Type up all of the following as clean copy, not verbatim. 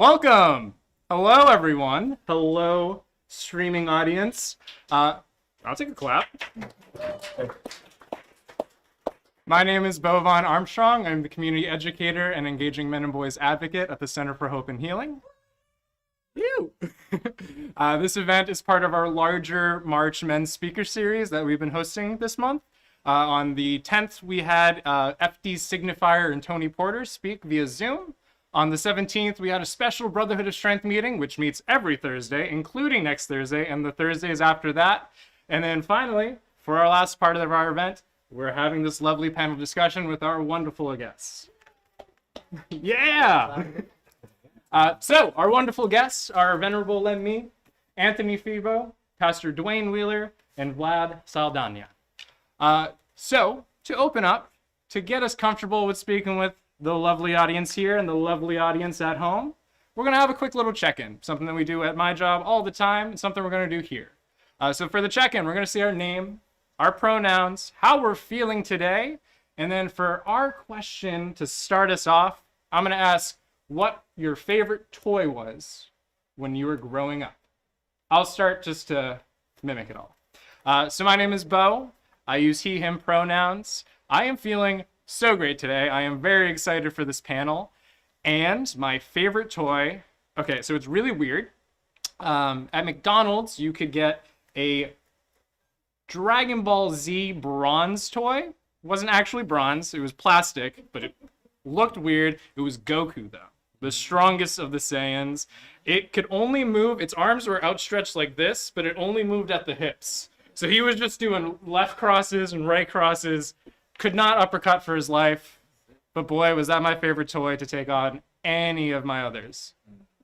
Welcome! Hello, everyone. Hello, streaming audience. I'll take a clap. My name is Bovan Armstrong. I'm the community educator and engaging men and boys advocate at the Center for Hope and Healing. Ew. This event is part of our larger March Men's Speaker Series that we've been hosting this month. On the 10th, we had FD Signifier and Tony Porter speak via Zoom. On the 17th, we had a special Brotherhood of Strength meeting, which meets every Thursday, including next Thursday and the Thursdays after that. And then finally, for our last part of our event, we're having this lovely panel discussion with our wonderful guests. Yeah! So, our wonderful guests are Venerable Lem Mee, Anthony Febo, Pastor Dwayne Wheeler, and Vlad Saldana. So, to open up, to get us comfortable with speaking with the lovely audience here and the lovely audience at home, we're going to have a quick little check-in, something that we do at my job all the time, and something we're going to do here. So for the check-in, we're going to see our name, our pronouns, how we're feeling today, and then for our question to start us off, I'm going to ask what your favorite toy was when you were growing up. I'll start just to mimic it all. So my name is Bo. I use he, him pronouns. I am feeling so great today. I am very excited for this panel. And my favorite toy, okay, so it's really weird. At McDonald's, you could get a Dragon Ball Z bronze toy. It wasn't actually bronze, it was plastic, but it looked weird. It was Goku, though, the strongest of the Saiyans. It could only move, its arms were outstretched like this, but it only moved at the hips. So he was just doing left crosses and right crosses, could not uppercut for his life. But boy, was that my favorite toy to take on any of my others.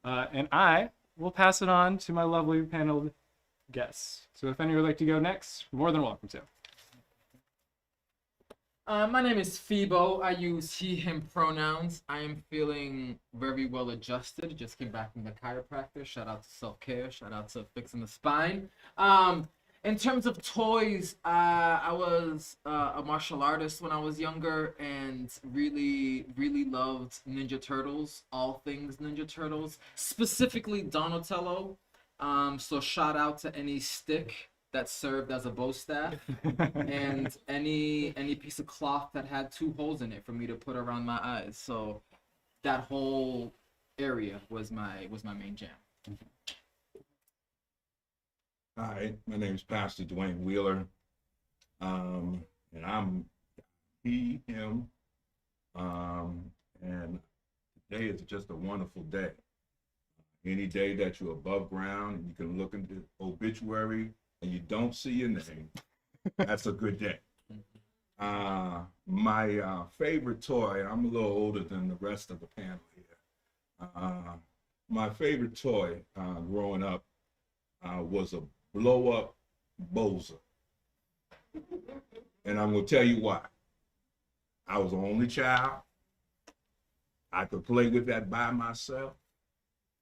And I will pass it on to my lovely panel guests. So if any would like to go next, more than welcome to. My name is Febo. I use he, him pronouns. I am feeling very well adjusted. Just came back from the chiropractor. Shout out to self-care. Shout out to fixing the spine. In terms of toys, I was a martial artist when I was younger and really loved Ninja Turtles, all things Ninja Turtles, specifically Donatello. So shout out to any stick that served as a bow staff and any piece of cloth that had 2 holes in it for me to put around my eyes. So that whole area was my main jam. Hi, my name is Pastor Dwayne Wheeler, and I'm he, him, and today is just a wonderful day. Any day that you're above ground and you can look into the obituary and you don't see your name, that's a good day. My favorite toy, I'm a little older than the rest of the panel here. My favorite toy growing up was a blow-up Boza. And I'm going to tell you why. I was the only child. I could play with that by myself.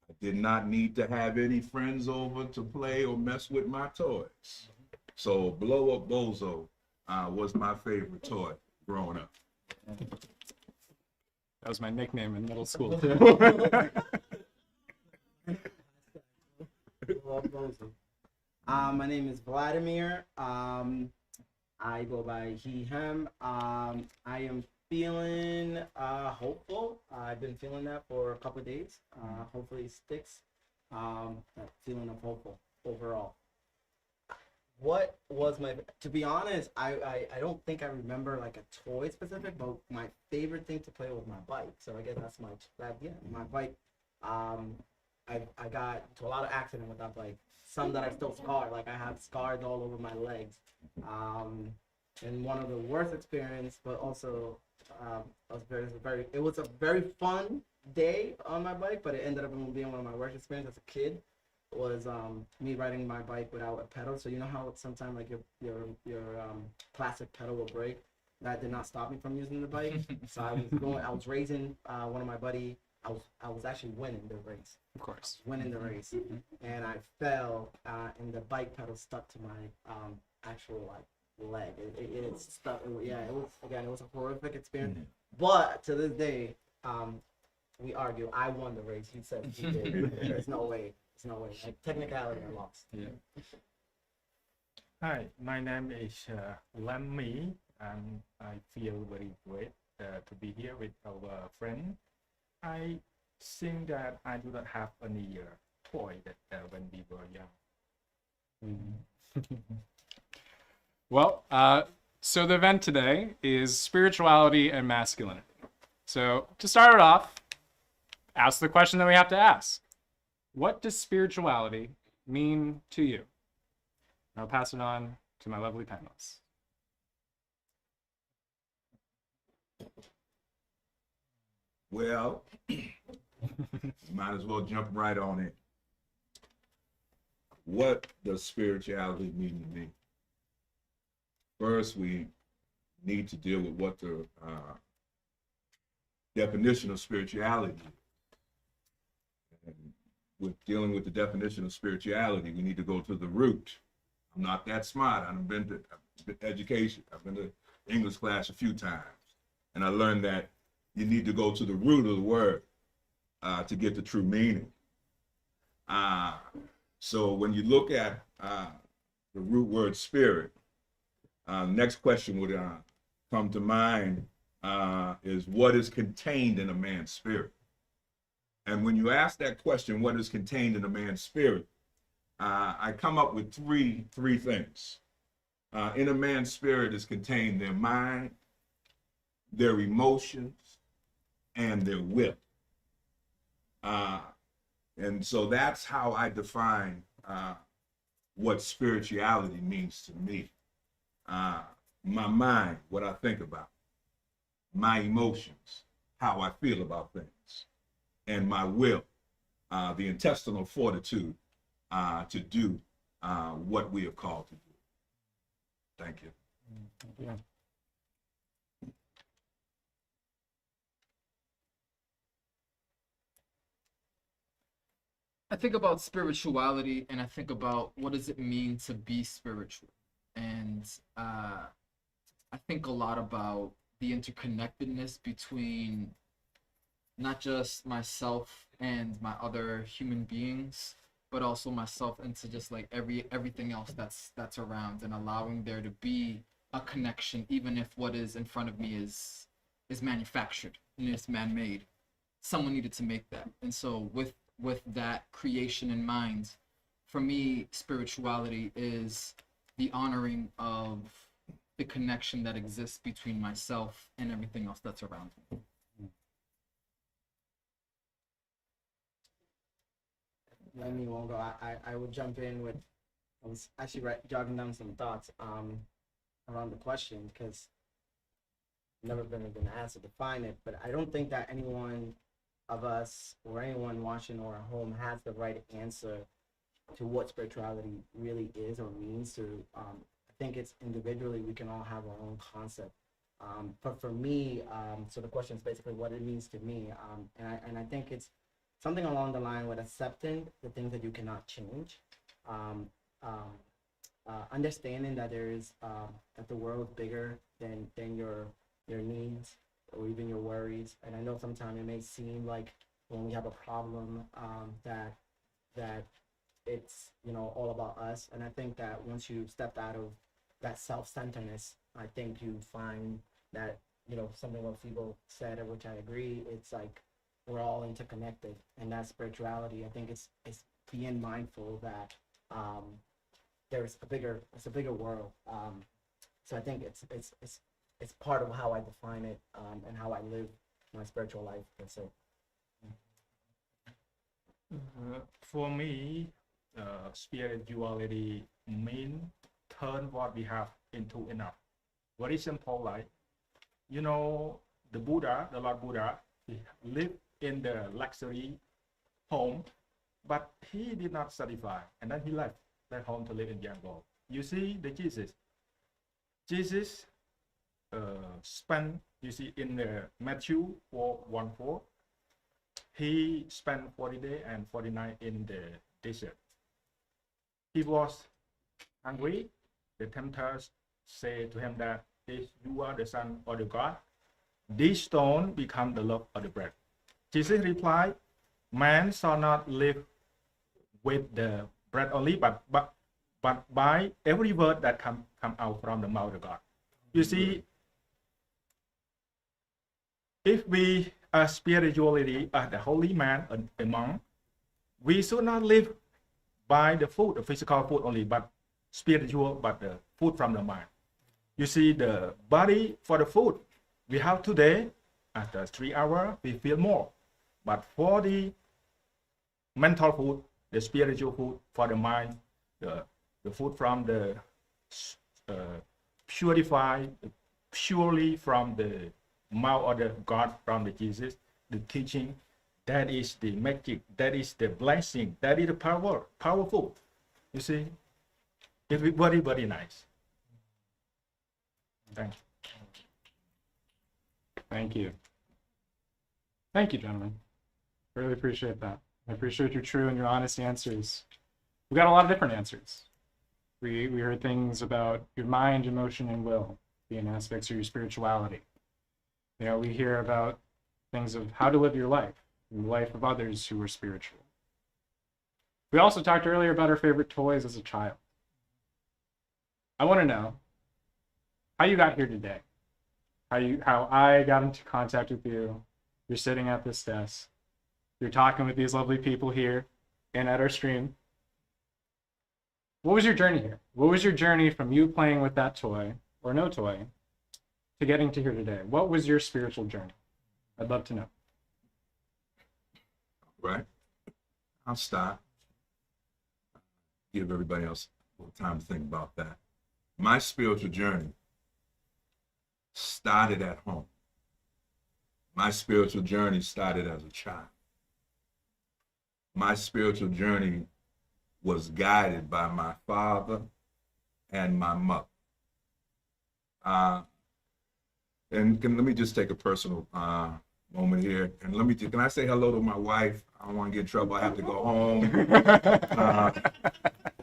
I did not need to have any friends over to play or mess with my toys. So blow-up Bozo was my favorite toy growing up. That was my nickname in middle school, too. My name is Vladimir. I go by he, him. I am feeling hopeful. I've been feeling that for a couple of days. Hopefully it sticks. That feeling of hopeful overall. What was to be honest, I don't think I remember like a toy specific, but my favorite thing to play was my bike. So I guess that's my bike. I got into a lot of accidents with that bike. Some that I still scar, like I have scars all over my legs. And one of the worst experience, but also it was a very fun day on my bike, but it ended up being one of my worst experiences as a kid. Was me riding my bike without a pedal. So you know how sometimes like your plastic pedal will break. That did not stop me from using the bike. So I was racing one of my buddy. I was actually winning the race. Of course. Winning the race, and I fell, and the bike pedal stuck to my actual like leg. It stuck. It was a horrific experience. But to this day, we argue. I won the race. He said he did. There's no way. There's no way. Like technicality, I lost. Yeah. Hi, my name is Lem Mee, and I feel very great to be here with our friend. I think that I do not have any toy that when we were young. Well, so the event today is spirituality and masculinity. So to start it off, ask the question that we have to ask. What does spirituality mean to you? I'll pass it on to my lovely panelists. Well, might as well jump right on in. What does spirituality mean to me? First, we need to deal with what the definition of spirituality is. And with dealing with the definition of spirituality, we need to go to the root. I'm not that smart. I've been to education. I've been to English class a few times. And I learned that you need to go to the root of the word to get the true meaning. So when you look at the root word spirit, next question would come to mind is what is contained in a man's spirit? And when you ask that question, what is contained in a man's spirit, I come up with three things. In a man's spirit is contained their mind, their emotions, and their will. And so that's how I define what spirituality means to me. My mind, what I think about, my emotions, how I feel about things, and my will, the intestinal fortitude to do what we are called to do. Thank you. Yeah. I think about spirituality and I think about what does it mean to be spiritual. And I think a lot about the interconnectedness between not just myself and my other human beings, but also myself into just like everything else that's around, and allowing there to be a connection, even if what is in front of me is manufactured and it's man-made. Someone needed to make that. And so with that creation in mind, for me, spirituality is the honoring of the connection that exists between myself and everything else that's around me. Let me won't go. I would jump in with. I was actually jotting down some thoughts around the question because I've never been asked to define it, but I don't think that anyone of us or anyone watching or at home has the right answer to what spirituality really is or means to. I think it's individually we can all have our own concept. But for me, so the question is basically what it means to me, and I think it's something along the line with accepting the things that you cannot change, understanding that there is that the world's bigger than your needs or even your worries. And I know sometimes it may seem like when we have a problem that it's all about us. And I think that once you step out of that self-centeredness, I think you find that something what Febo said, which I agree. It's like we're all interconnected, and that spirituality, I think it's being mindful that it's a bigger world. So I think it's part of how I define it and how I live my spiritual life. That's it. For me, spirituality means turn what we have into enough. Very simple, like the Buddha, the Lord Buddha, he lived in the luxury home, but he did not satisfy, and then he left that home to live in jungle. You see the Jesus spent, you see in the Matthew 4:1-4, he spent 40 days and 40 nights in the desert. He was hungry. The tempters said to him that if you are the son of the God, this stone become the loaf of the bread. Jesus replied, man shall not live with the bread only, but by every word that come out from the mouth of God. You see, if we are spiritually the holy man, a monk, we should not live by the food, the physical food only, but spiritual, but the food from the mind. You see, the body for the food we have today, after 3 hours, we feel more. But for the mental food, the spiritual food for the mind, the food from the purified, purely from the mouth of the God, from the Jesus, the teaching, that is the magic, that is the blessing, that is the powerful. You see, it's very, very nice. Thank you. Thank you. Thank you, gentlemen. Really appreciate that. I appreciate your true and your honest answers. We got a lot of different answers. We heard things about your mind, emotion, and will being aspects of your spirituality. You know, we hear about things of how to live your life and the life of others who are spiritual. We also talked earlier about our favorite toys as a child. I want to know how you got here today. How I got into contact with you. You're sitting at this desk. You're talking with these lovely people here and at our stream. What was your journey here? What was your journey from you playing with that toy or no toy to getting to here today? What was your spiritual journey? I'd love to know. Right. I'll start. Give everybody else a little time to think about that. My spiritual journey started at home. My spiritual journey started as a child. My spiritual journey was guided by my father and my mother. Let me just take a personal moment here, and can I say hello to my wife? I don't want to get in trouble. I have to go home.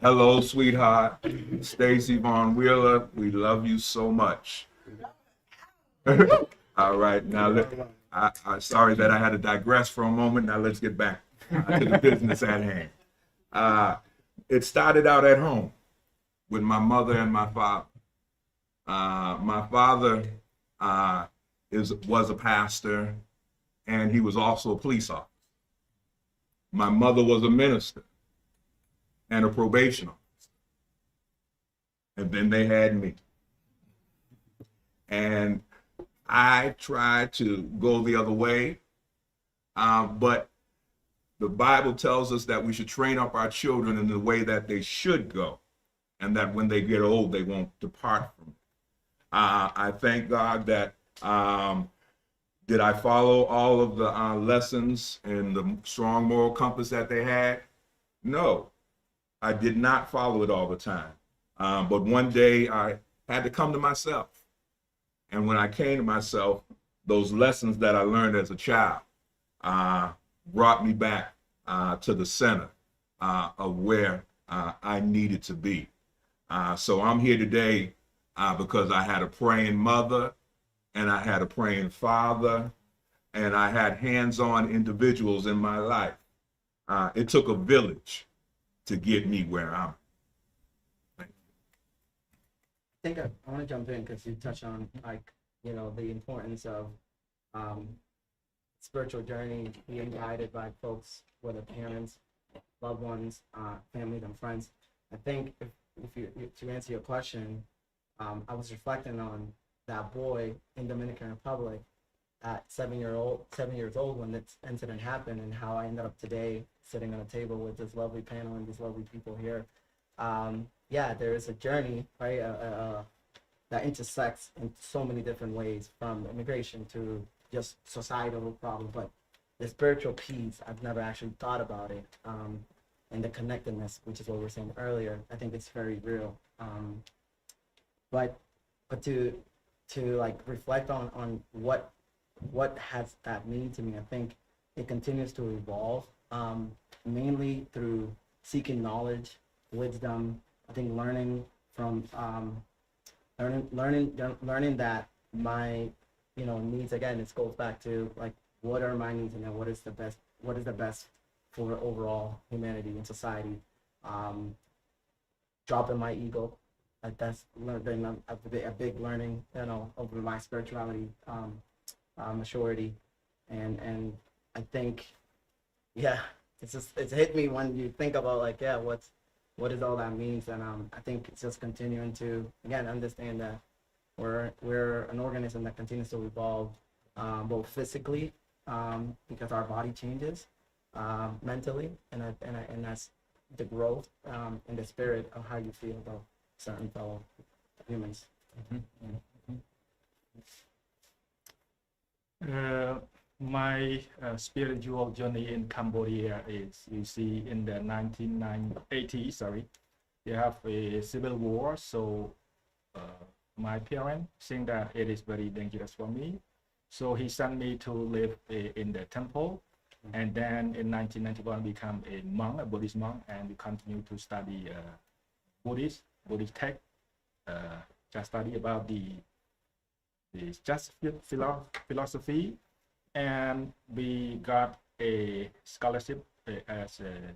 Hello, sweetheart, Stacy Vaughn Wheeler. We love you so much. All right, now I'm sorry that I had to digress for a moment. Now let's get back to the business at hand. It started out at home with my mother and my father. My father was a pastor, and he was also a police officer. My mother was a minister and a probation officer. And then they had me. And I tried to go the other way, but the Bible tells us that we should train up our children in the way that they should go, and that when they get old, they won't depart from it. I thank God that did I follow all of the lessons and the strong moral compass that they had? No, I did not follow it all the time. But one day I had to come to myself. And when I came to myself, those lessons that I learned as a child brought me back to the center of where I needed to be. So I'm here today because I had a praying mother, and I had a praying father, and I had hands-on individuals in my life. It took a village to get me where I'm. I think I want to jump in because you touched on, like, you know, the importance of spiritual journey being guided by folks, whether parents, loved ones, family, and friends. I think to answer your question, I was reflecting on that boy in Dominican Republic at 7 years old when this incident happened, and how I ended up today sitting on a table with this lovely panel and these lovely people here. Yeah, there is a journey, right, that intersects in so many different ways, from immigration to just societal problems. But the spiritual piece, I've never actually thought about it, and the connectedness, which is what we were saying earlier. I think it's very real. But to like reflect on what has that mean to me, I think it continues to evolve, mainly through seeking knowledge, wisdom. I think learning from learning that my needs, again, it goes back to like what are my needs and then what is the best for overall humanity and society. Dropping my ego, that's been a big learning, over my spirituality, maturity, and I think, yeah, it's hit me when you think about like, yeah, what does all that means, and I think it's just continuing to again understand that we're an organism that continues to evolve, both physically, because our body changes, mentally, and that's the growth, in the spirit of how you feel about certain fellow humans. My spiritual journey in Cambodia is, you see, in the 1980s, sorry, you have a civil war. So my parents think that it is very dangerous for me. So he sent me to live in the temple. And then in 1991, become a monk, a Buddhist monk, and we continue to study Buddhist text, just study about the just philosophy, and we got a scholarship as a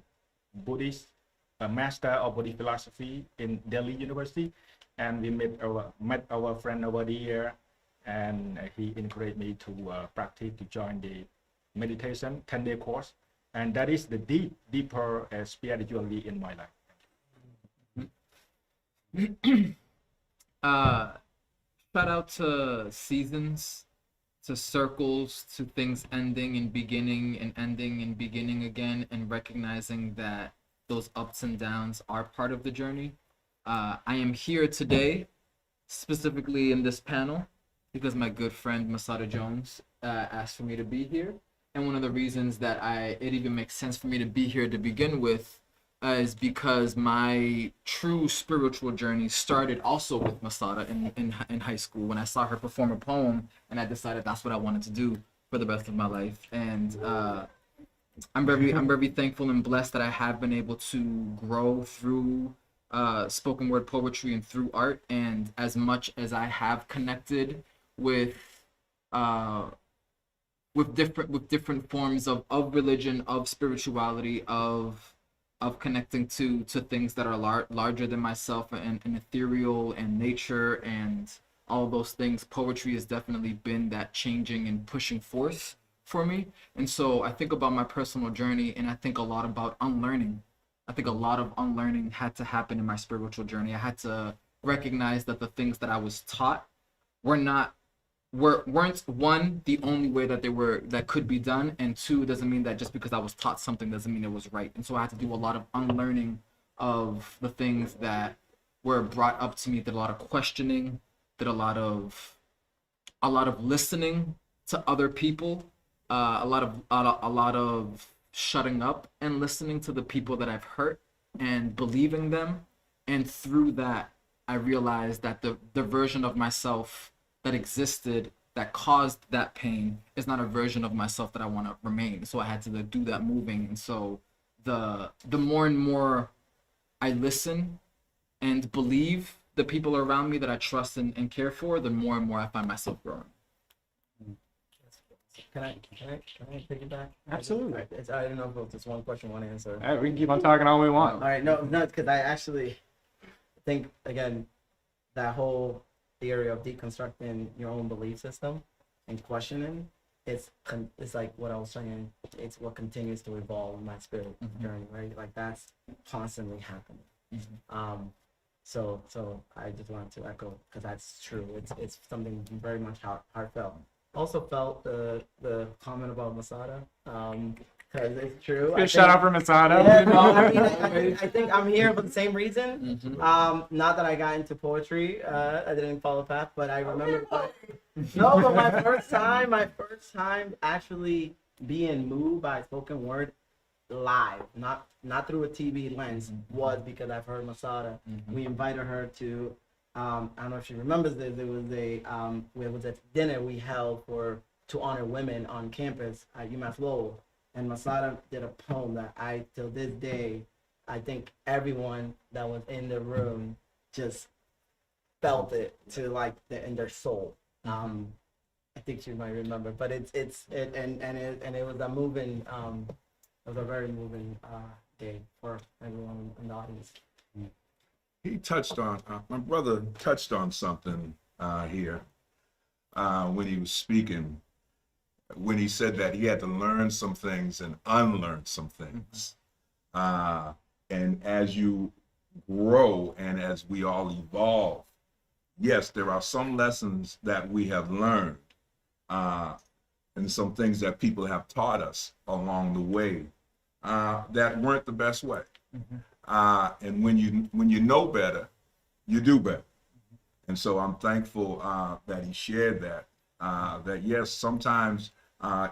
Buddhist, a master of Buddhist philosophy in Delhi University, and we met our friend over there, and he encouraged me to practice, to join the meditation 10-day course, and that is the deeper spirituality in my life. Shout out to seasons, to circles, to things ending and beginning and ending and beginning again, and recognizing that those ups and downs are part of the journey. I am here today, specifically in this panel, because my good friend Masada Jones asked for me to be here. And one of the reasons that it even makes sense for me to be here to begin with is because my true spiritual journey started also with Masada in high school, when I saw her perform a poem, and I decided that's what I wanted to do for the rest of my life. And I'm very thankful and blessed that I have been able to grow through spoken word poetry and through art. And as much as I have connected with different forms of religion, of spirituality, of connecting to things that are larger than myself, and ethereal, and nature, and all those things, poetry has definitely been that changing and pushing force for me. And so I think about my personal journey, and I think a lot about unlearning. I think a lot of unlearning had to happen in my spiritual journey. I had to recognize that the things that I was taught weren't one, the only way that could be done, and two, doesn't mean that just because I was taught something doesn't mean it was right. And so I had to do a lot of unlearning of the things that were brought up to me, did a lot of questioning, did a lot of listening to other people, a lot of shutting up and listening to the people that I've hurt and believing them. And through that, I realized that the version of myself that existed, that caused that pain, is not a version of myself that I want to remain. So I had to do that moving. And so the more and more I listen and believe the people around me that I trust and care for, the more and more I find myself growing. Can I piggyback? Absolutely. I don't know if it's just one question, one answer. All right, we can keep on talking all we want. All right, no, because I actually think, again, that whole theory of deconstructing your own belief system and questioning, it's like what I was saying, it's what continues to evolve in my spirit journey, right? Like, that's constantly happening. So I just wanted to echo, because that's true. It's something very much heartfelt. Also felt the comment about Masada, because it's true. Good shout out for Masada. Yeah, no, I mean, I think I'm here for the same reason. Not that I got into poetry. I didn't follow path, but I remember. But my first time actually being moved by spoken word live, not through a TV lens, was because I've heard Masada. We invited her to. I don't know if she remembers this. It was a dinner we held to honor women on campus at UMass Lowell, and Masada did a poem that till this day, I think everyone that was in the room just felt it to in their soul. And think she might remember, but it was a moving, it was a very moving day for everyone in the audience. He touched on, my brother touched on something here when he was speaking, when he said that he had to learn some things and unlearn some things. And as you grow and as we all evolve, yes, there are some lessons that we have learned and some things that people have taught us along the way that weren't the best way. And when you know better, you do better. And so I'm thankful that he shared that. That yes, sometimes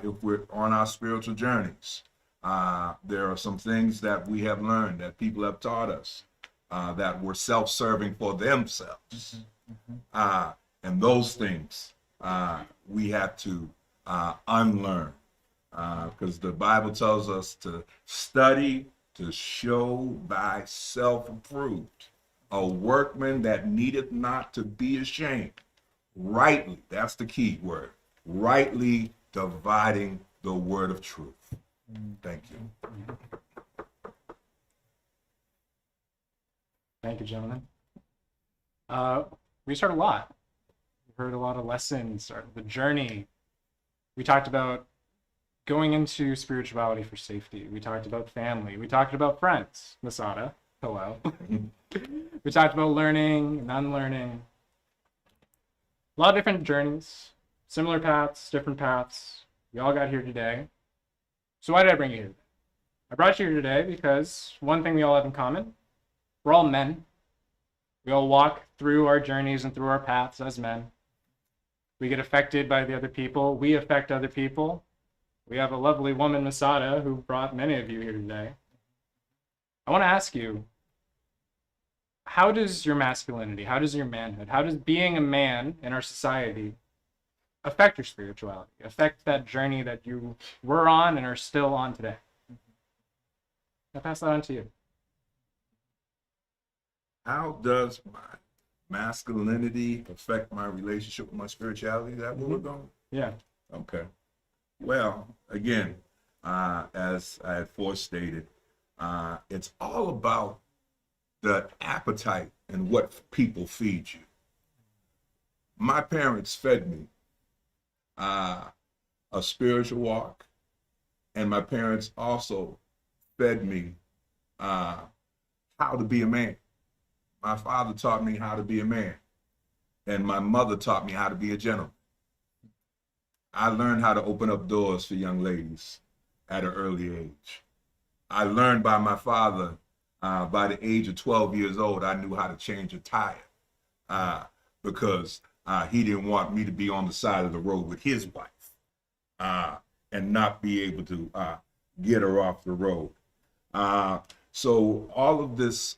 if we're on our spiritual journeys, there are some things that we have learned that people have taught us that were self-serving for themselves. And those things we have to unlearn, because the Bible tells us to study to show thyself approved, a workman that needeth not to be ashamed, rightly, that's the key word, rightly dividing the word of truth. Thank you. Thank you, gentlemen. We heard a lot. We heard a lot of lessons, the journey. We talked about going into spirituality for safety. We talked about family. We talked about friends, Masada, hello. We talked about learning and unlearning. A lot of different journeys, similar paths, different paths. We all got here today. So why did I bring you here? I brought you here today because one thing we all have in common, we're all men. We all walk through our journeys and through our paths as men. We get affected by the other people. We affect other people. We have a lovely woman, Masada, who brought many of you here today. I want to ask you, how does your masculinity, how does your manhood, how does being a man in our society affect your spirituality, affect that journey that you were on and are still on today? I'll pass that on to you. How does my masculinity affect my relationship with my spirituality? Is that where we're going? Yeah. Okay. Well, again, as I had forestated, it's all about the appetite and what people feed you. My parents fed me a spiritual walk, and my parents also fed me how to be a man. My father taught me how to be a man, and my mother taught me how to be a gentleman. I learned how to open up doors for young ladies at an early age. I learned by my father, by the age of 12 years old, I knew how to change a tire because he didn't want me to be on the side of the road with his wife and not be able to get her off the road. So all of this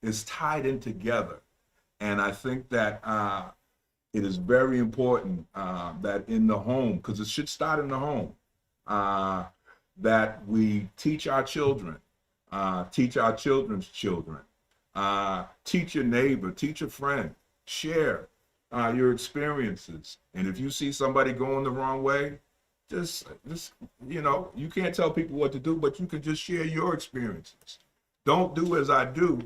is tied in together. And I think that it is very important that in the home, because it should start in the home, that we teach our children, teach our children's children, teach your neighbor, teach a friend, share your experiences. And if you see somebody going the wrong way, just you can't tell people what to do, but you can just share your experiences. Don't do as I do,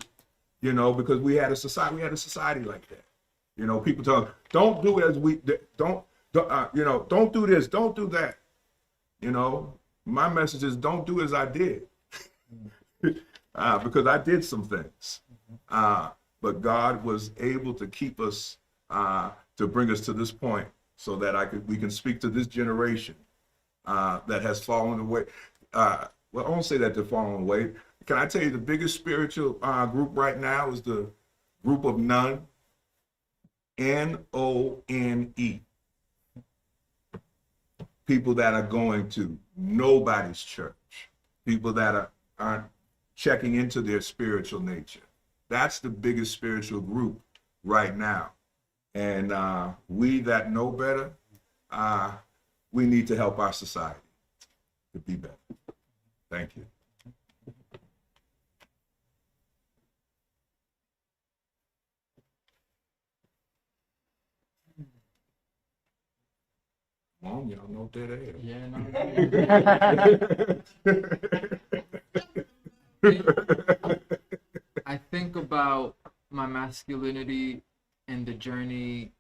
because we had a society like that. People tell, don't do as we don't do this, don't do that. My message is don't do as I did, because I did some things, but God was able to keep us, to bring us to this point, so that we can speak to this generation that has fallen away. Well, I won't say that they're falling away. Can I tell you the biggest spiritual group right now is the group of none. N-O-N-E. People that are going to nobody's church. People that aren't checking into their spiritual nature. That's the biggest spiritual group right now. And we that know better, we need to help our society to be better. Thank you. home, y'all know what that is. Yeah, no. I think about my masculinity and the journey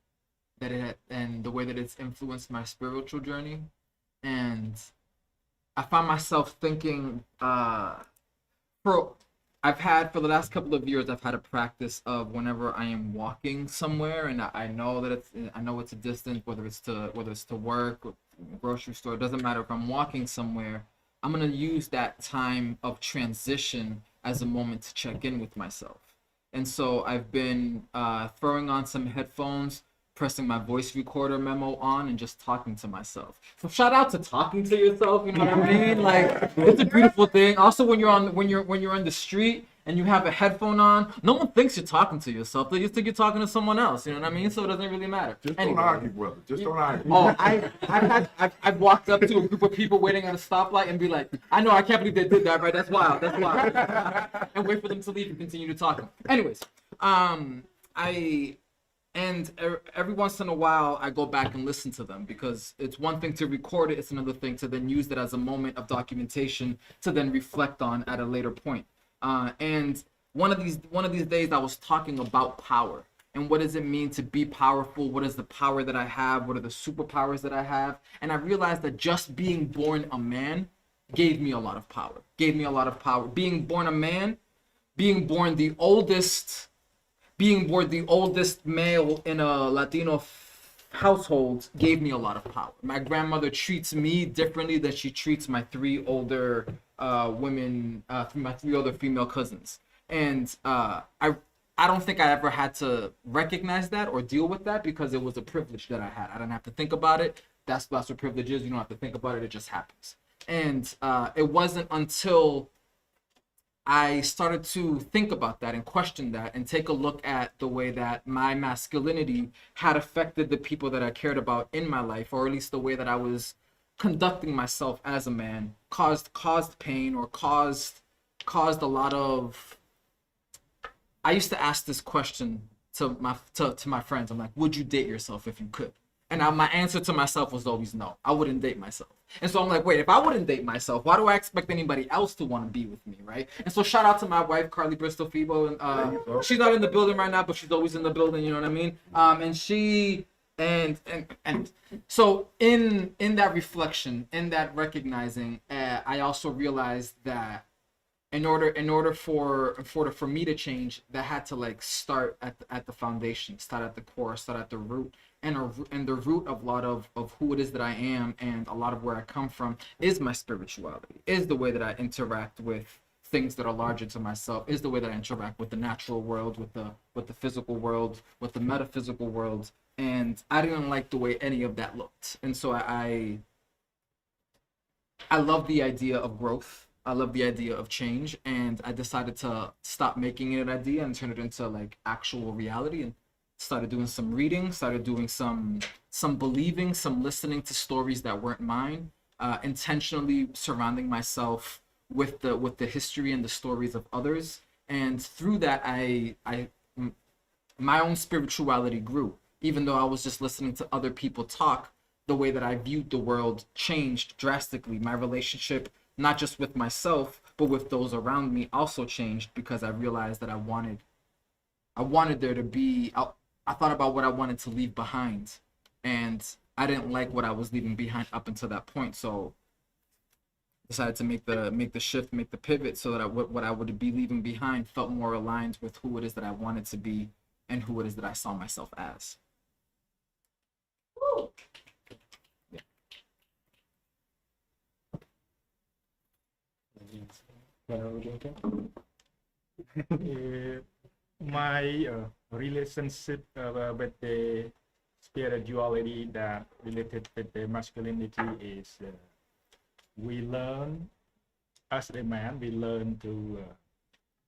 that and the way that it's influenced my spiritual journey, and I find myself thinking for the last couple of years I've had a practice of whenever I am walking somewhere and I know that it's a distance, whether it's to work or grocery store, it doesn't matter. If I'm walking somewhere, I'm gonna use that time of transition as a moment to check in with myself. And so I've been throwing on some headphones, pressing my voice recorder memo on, and just talking to myself. So shout out to talking to yourself, you know what I mean? Like, it's a beautiful thing. Also, when you're on the street and you have a headphone on, no one thinks you're talking to yourself. They just think you're talking to someone else, you know what I mean? So it doesn't really matter. Just Anyway. don't argue, brother. Just don't argue. Oh, I've walked up to a group of people waiting at a stoplight and be like, I know, I can't believe they did that, right? That's wild. And wait for them to leave and continue to talk. Anyways, every once in a while I go back and listen to them, because it's one thing to record it, it's another thing to then use it as a moment of documentation to then reflect on at a later point. And one of these days I was talking about power. And what does it mean to be powerful? What is the power that I have? What are the superpowers that I have? And I realized that just being born a man gave me a lot of power. Being born a man, being born the oldest male in a Latino household gave me a lot of power. My grandmother treats me differently than she treats my three older my three other female cousins. And I don't think I ever had to recognize that or deal with that, because it was a privilege that I had. I didn't have to think about it. That's what privilege is. You don't have to think about it. It just happens. And it wasn't until I started to think about that and question that and take a look at the way that my masculinity had affected the people that I cared about in my life, or at least the way that I was conducting myself as a man, caused pain or caused a lot of... I used to ask this question to my friends. I'm like, would you date yourself if you could? And my answer to myself was always no. I wouldn't date myself. And so I'm like, wait, if I wouldn't date myself, why do I expect anybody else to want to be with me, right? And so shout out to my wife, Carly Bristol Febo. And she's not in the building right now, but she's always in the building, you know what I mean? And she and so in that reflection, in that recognizing, I also realized that in order for me to change, that had to like start at the foundation, start at the core, start at the root. And the root of a lot of who it is that I am and a lot of where I come from is my spirituality, is the way that I interact with things that are larger to myself, is the way that I interact with the natural world, with the physical world, with the metaphysical world. And I didn't like the way any of that looked. And so I love the idea of growth. I love the idea of change. And I decided to stop making it an idea and turn it into like actual reality, and started doing some reading, started doing some believing, some listening to stories that weren't mine, intentionally surrounding myself with the history and the stories of others. And through that, my own spirituality grew. Even though I was just listening to other people talk, the way that I viewed the world changed drastically. My relationship, not just with myself, but with those around me, also changed, because I realized that I wanted there to be... I thought about what I wanted to leave behind, and I didn't like what I was leaving behind up until that point. So decided to make the shift, make the pivot, so that what I would be leaving behind felt more aligned with who it is that I wanted to be and who it is that I saw myself as. My relationship with the spirituality that related with the masculinity is we learn as a man, we learn to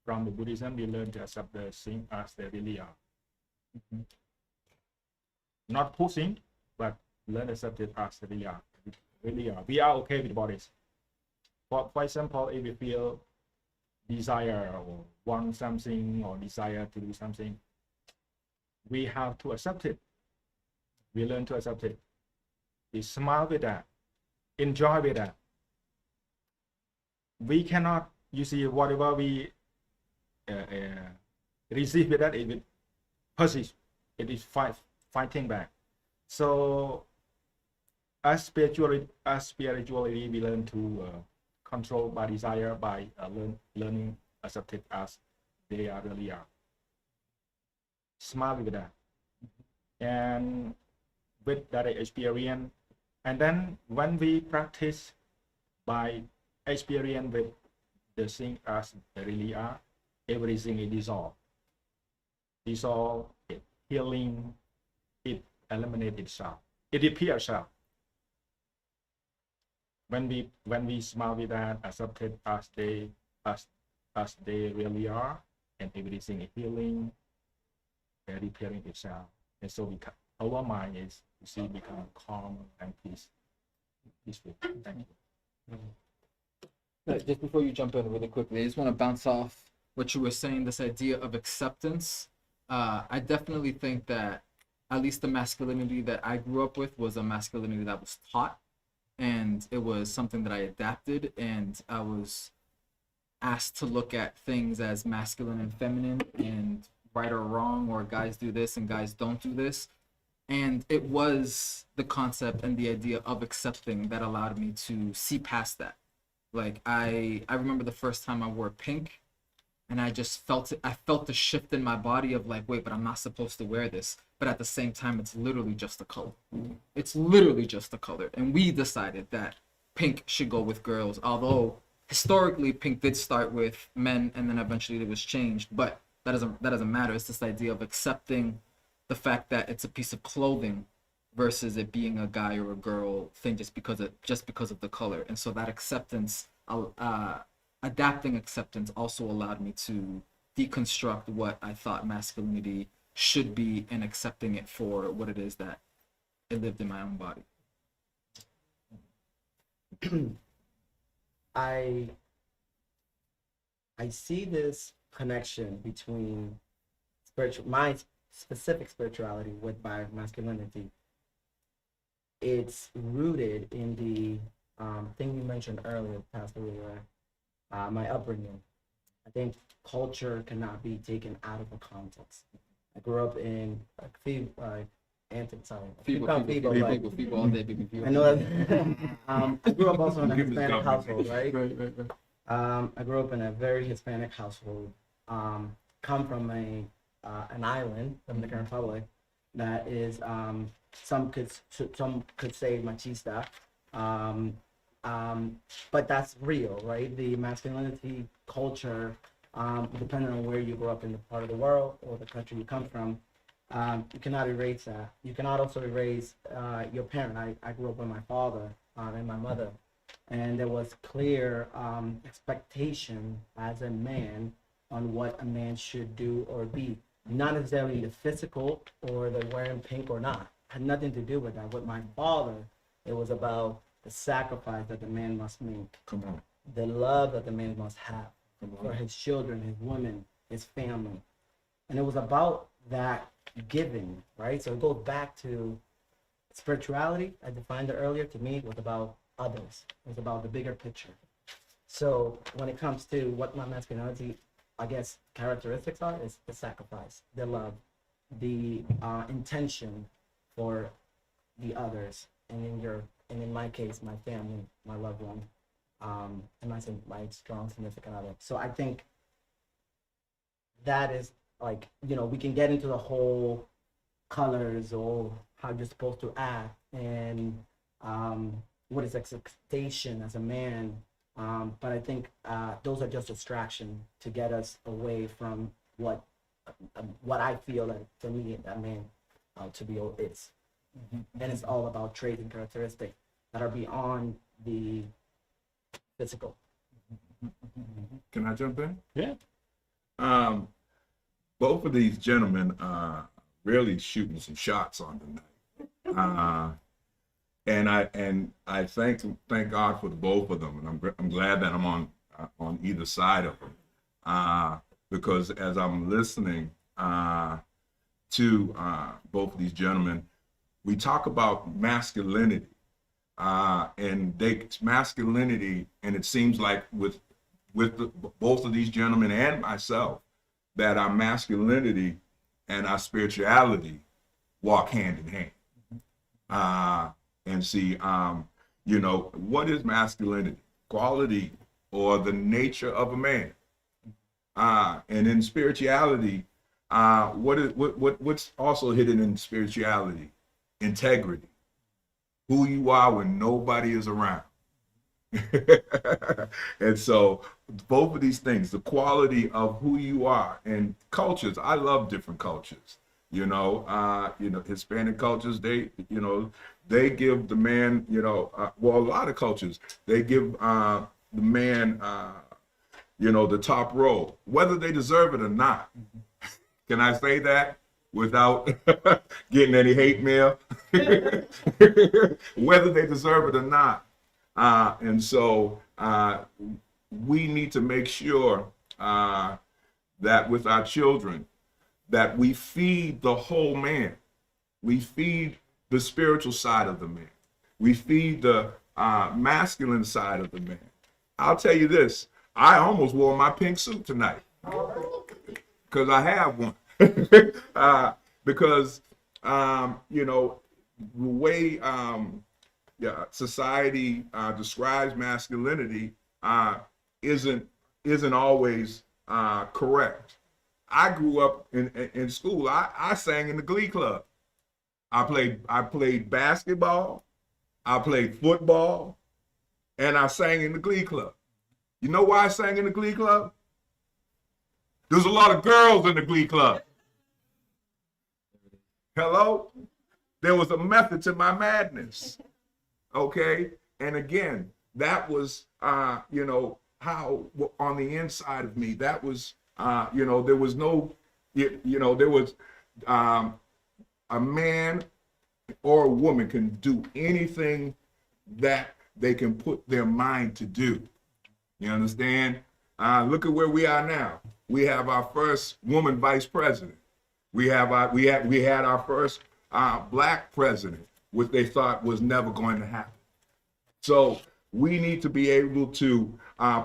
from the Buddhism, we learn to accept the things as they really are. Not pushing, but learn to accept it as they really are. We are okay with bodies. For example, if we feel desire or want something or desire to do something, we have to accept it. We learn to accept it. We smile with that, enjoy with that. We cannot, you see, whatever we receive with that, it will persist. It is fighting back. So as spirituality, we learn to control by desire by learning accept it as they are really are. Smile with that, and with that experience, and then when we practice by experience with the thing as they really are, everything is dissolve, it healing, it eliminates itself, it appears itself. When we smile with that, accept it as they really are, and everything is healing, repairing itself, and so our mind is, you see, become calm and peaceful. Thank you. Just before you jump in really quickly, I just want to bounce off what you were saying, this idea of acceptance. I definitely think that at least the masculinity that I grew up with was a masculinity that was taught, and it was something that I adapted, and I was asked to look at things as masculine and feminine and right or wrong, or guys do this and guys don't do this. And it was the concept and the idea of accepting that allowed me to see past that. Like I remember the first time I wore pink, and I just felt it. I felt the shift in my body of like, wait, but I'm not supposed to wear this. But at the same time, it's literally just a color. It's literally just a color. And we decided that pink should go with girls, although historically pink did start with men and then eventually it was changed. But that doesn't matter. It's this idea of accepting the fact that it's a piece of clothing versus it being a guy or a girl thing just because of the color. And so that acceptance, adapting acceptance, also allowed me to deconstruct what I thought masculinity should be and accepting it for what it is that it lived in my own body. I see this connection between my specific spirituality with my masculinity. It's rooted in the thing you mentioned earlier, Pastor Wheeler, my upbringing. I think culture cannot be taken out of a context. I grew up in Febo all day, baby. I know that. I grew up also in a Hispanic household, right? Right. I grew up in a very Hispanic household. Come from an island, Dominican Republic, that is some could say machista, but that's real, right? The masculinity culture, depending on where you grew up in the part of the world or the country you come from, you cannot erase that. You cannot also erase your parent. I grew up with my father and my mother, and there was clear expectation as a man on what a man should do or be. Not necessarily the physical or the wearing pink or not. Had nothing to do with that. With my father, it was about the sacrifice that the man must make. Come on. The love that the man must have for his children, his women, his family. And it was about that giving, right? So it goes back to spirituality. I defined it earlier. To me, it was about others. It was about the bigger picture. So when it comes to what my masculinity, I guess, characteristics are, is the sacrifice, the love, the intention for the others, and in my case, my family, my loved one, and my strong significant other. So I think that is like, we can get into the whole colors or how you're supposed to act and what is expectation as a man. But I think those are just distraction to get us away from what I feel that for me that man to be is. Mm-hmm. And it's all about traits and characteristics that are beyond the physical. Can I jump in? Yeah. Both of these gentlemen are really shooting some shots on tonight. And I thank God for the both of them, and I'm glad that I'm on either side of them, because as I'm listening to both of these gentlemen, we talk about masculinity, And masculinity, and it seems like with both of these gentlemen and myself, that our masculinity and our spirituality walk hand in hand. And see, what is masculinity? Quality or the nature of a man. And in spirituality, what's also hidden in spirituality? Integrity. Who you are when nobody is around. And so both of these things, the quality of who you are, and cultures, I love different cultures. Hispanic cultures, they give the man, a lot of cultures, they give the man, the top role, whether they deserve it or not. Can I say that without getting any hate mail? Whether they deserve it or not. And so we need to make sure that with our children, that we feed the whole man. We feed the spiritual side of the man. We feed the masculine side of the man. I'll tell you this, I almost wore my pink suit tonight because I have one. Because, the way society describes masculinity isn't always correct. I grew up in school. I sang in the Glee Club. I played basketball. I played football, and I sang in the Glee Club. You know why I sang in the Glee Club? There's a lot of girls in the Glee Club. Hello? There was a method to my madness. Okay? And again, that was, how on the inside of me, that was, there was no, there was a man or a woman can do anything that they can put their mind to do. You understand? Look at where we are now. We have our first woman vice president. We had our first black president, which they thought was never going to happen. So we need to be able to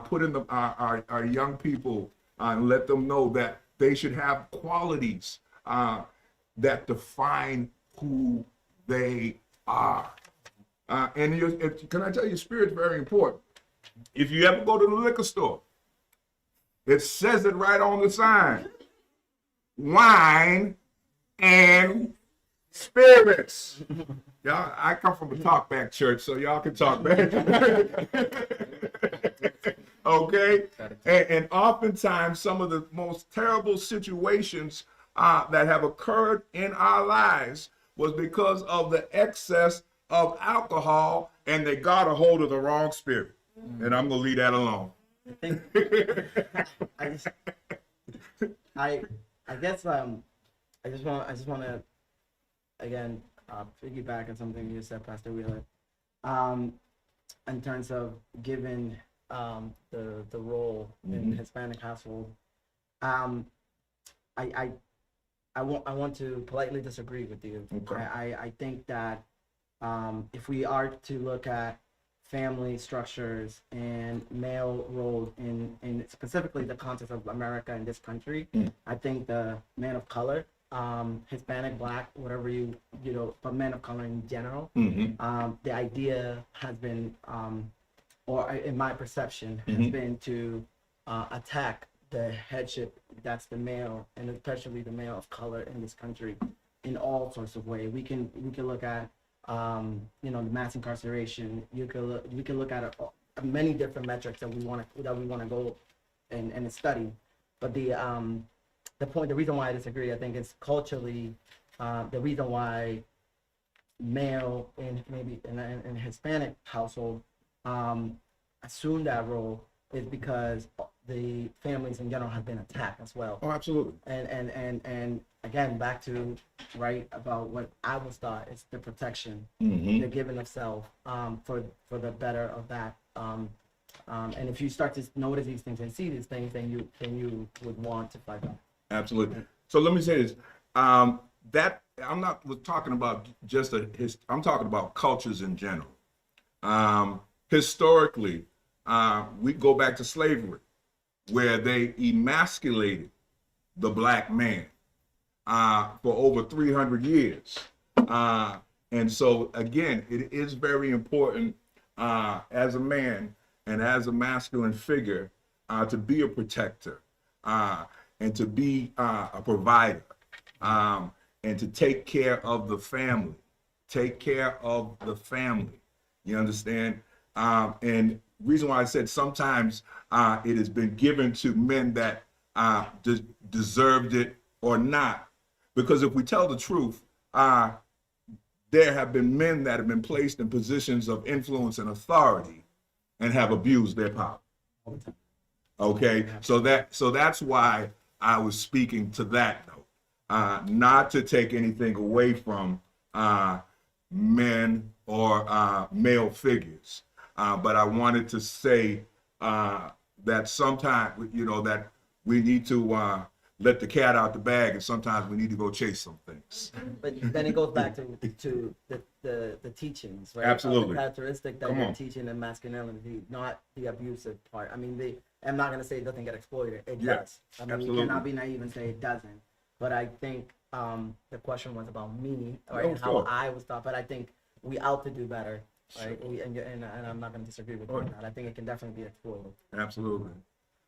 put in our young people and let them know that they should have qualities that define who they are. And can I tell you, spirit's very important. If you ever go to the liquor store, it says it right on the sign. Wine and spirits. Y'all, I come from a talk back church, so y'all can talk back. Okay? And oftentimes some of the most terrible situations that have occurred in our lives was because of the excess of alcohol, and they got a hold of the wrong spirit. And I'm gonna leave that alone. I guess I just want to again piggyback on something you said, Pastor Wheeler, in terms of giving the role in the Hispanic household. I want to politely disagree with you. Okay. I think that if we are to look at family structures and male roles in specifically the context of America and this country, I think the man of color, Hispanic, Black, whatever but men of color in general, the idea has been, or in my perception, has been to attack the headship that's the male, and especially the male of color in this country, in all sorts of ways. We can look at the mass incarceration. You can look at many different metrics that we want to go and study. But the reason why I disagree, I think, is culturally the reason why male in a Hispanic household assume that role is because the families in general have been attacked as well. Oh, absolutely. And again, back to about what I was taught, it's the protection, the giving of self for the better of that. And if you start to notice these things and see these things, then you would want to fight them. Absolutely. So let me say this. That I'm not talking about I'm talking about cultures in general. Historically, we go back to slavery, where they emasculated the black man for over 300 years. And so, again, it is very important as a man and as a masculine figure to be a protector and to be a provider and to take care of the family. Take care of the family. You understand? And reason why I said sometimes it has been given to men that deserved it or not. Because if we tell the truth, there have been men that have been placed in positions of influence and authority and have abused their power. Okay, so that's why I was speaking to that note, not to take anything away from men or male figures, but I wanted to say that sometimes, you know, that we need to let the cat out the bag, and sometimes we need to go chase some things. But then it goes back to the teachings, right? Absolutely. The characteristic that Come you're on. teaching in masculinity, not the abusive part. I mean, I'm not going to say it doesn't get exploited. It Yeah, does. I mean, absolutely. you cannot be naive and say it doesn't. But I think the question was about me, or Oh, and how sure. I was taught. But I think we out to do better, right? And I'm not going to disagree with you on that. I think it can definitely be exploited. Absolutely.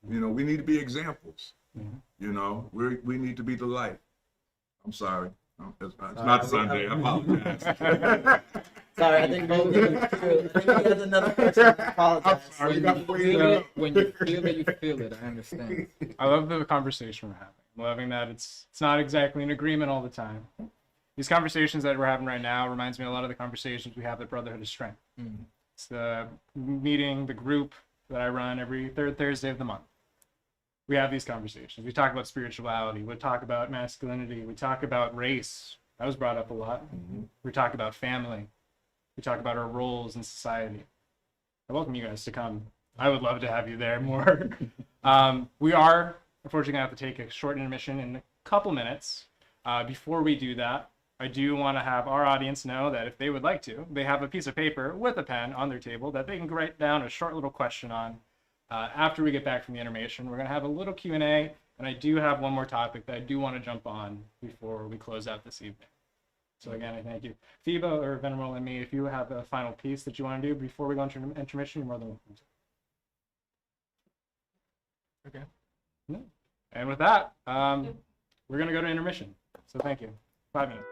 You know, we need to be examples. You know, we need to be the light. I'm sorry. It's not Sunday. I apologize. Sorry, I think both of you. I think he has another question. I apologize. sorry. You got to wait Feel up. it, when you feel it, you feel it. I understand. I love the conversation we're having. I'm loving that it's not exactly an agreement all the time. These conversations that we're having right now reminds me a lot of the conversations we have at Brotherhood of Strength. It's the meeting, the group that I run every third Thursday of the month. We have these conversations. We talk about spirituality. We talk about masculinity. We talk about race. That was brought up a lot. We talk about family. We talk about our roles in society. I welcome you guys to come. I would love to have you there more. We are unfortunately going to have to take a short intermission in a couple minutes. Before we do that, I do want to have our audience know that if they would like to, they have a piece of paper with a pen on their table that they can write down a short little question on. After we get back from the intermission, we're going to have a little Q&A, and I do have one more topic that I do want to jump on before we close out this evening. So again, I thank you. Febo or Venerable Lem Mee, if you have a final piece that you want to do before we go into intermission, you're more than welcome to. Okay. No. And with that, we're going to go to intermission. So thank you. 5 minutes.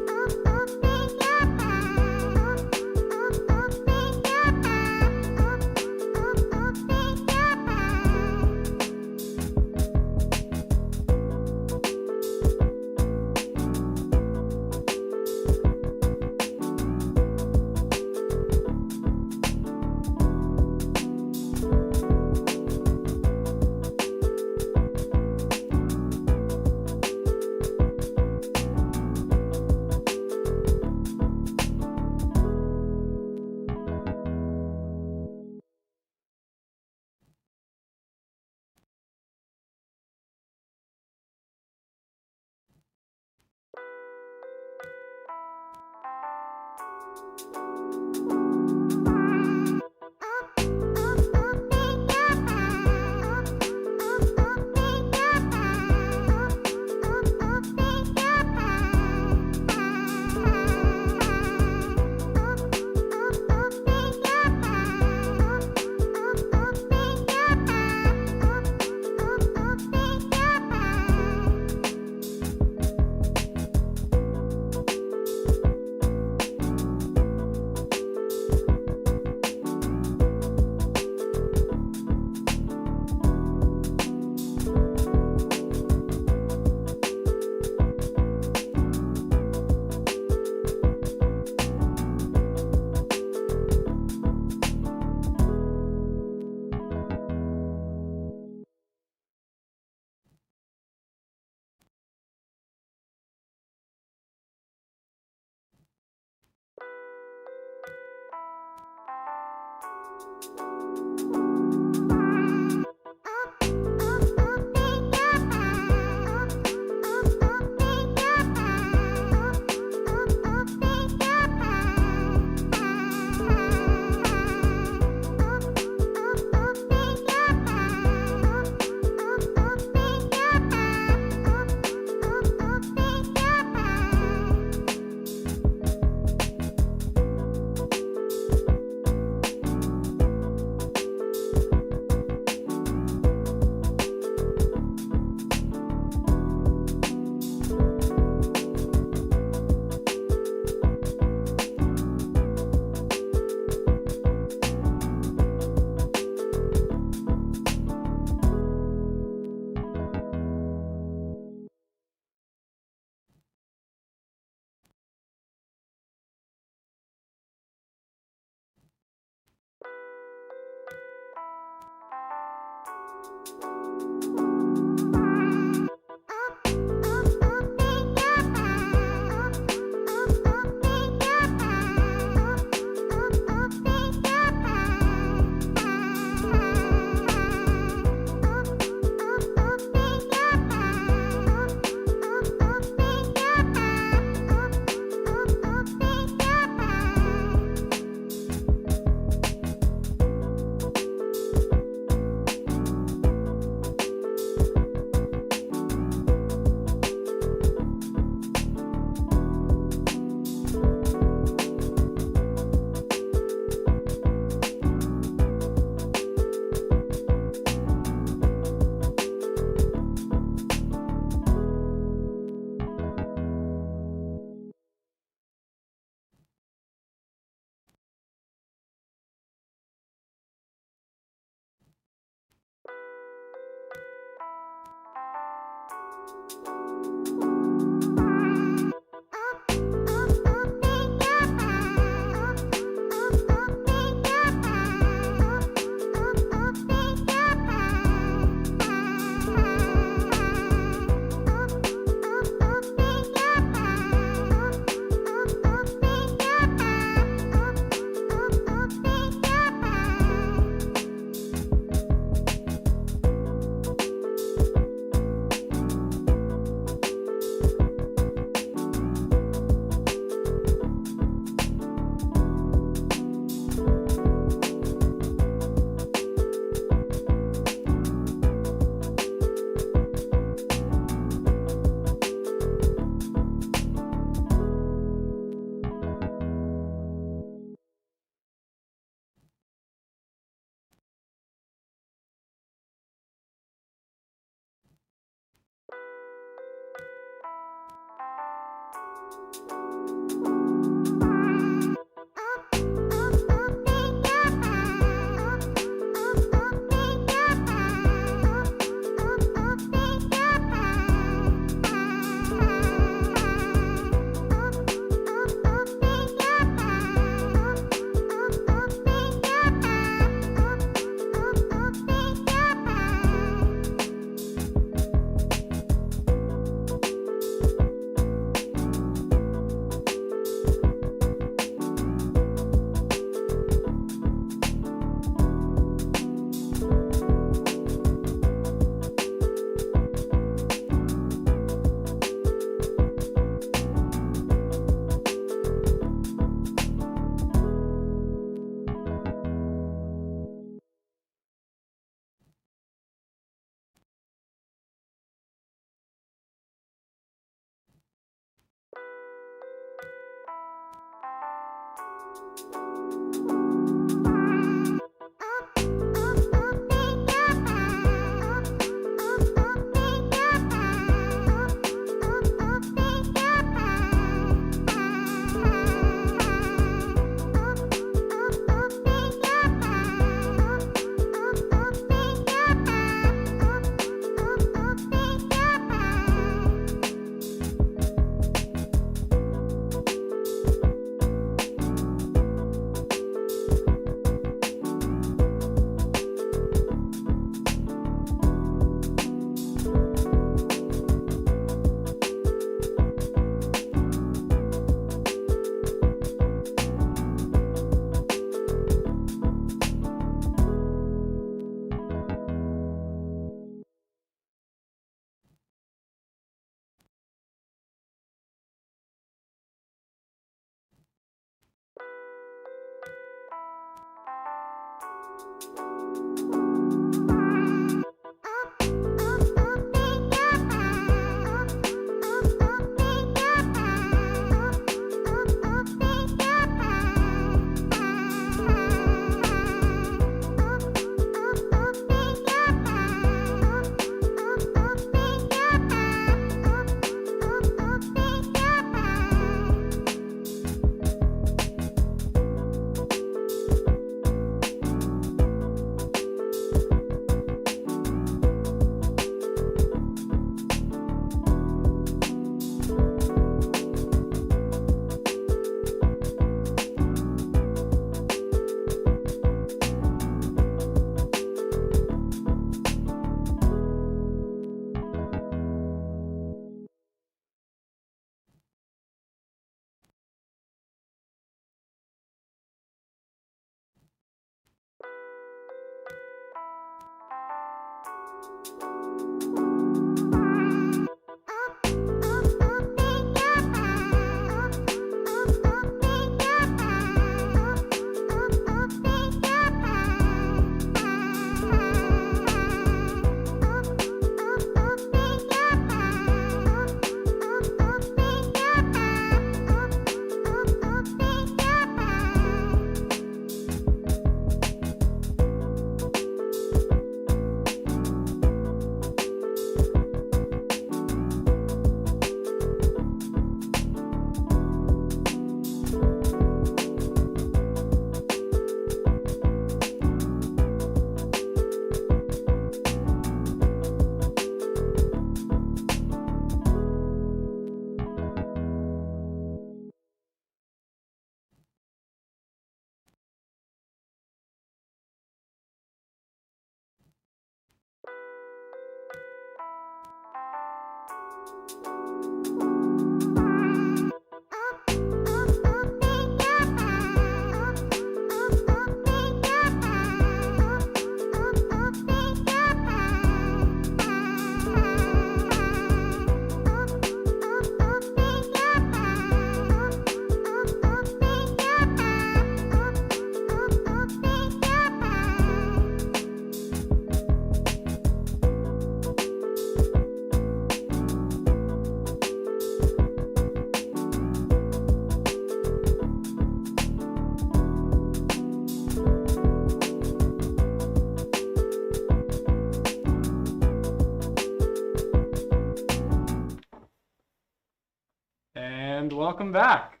welcome back.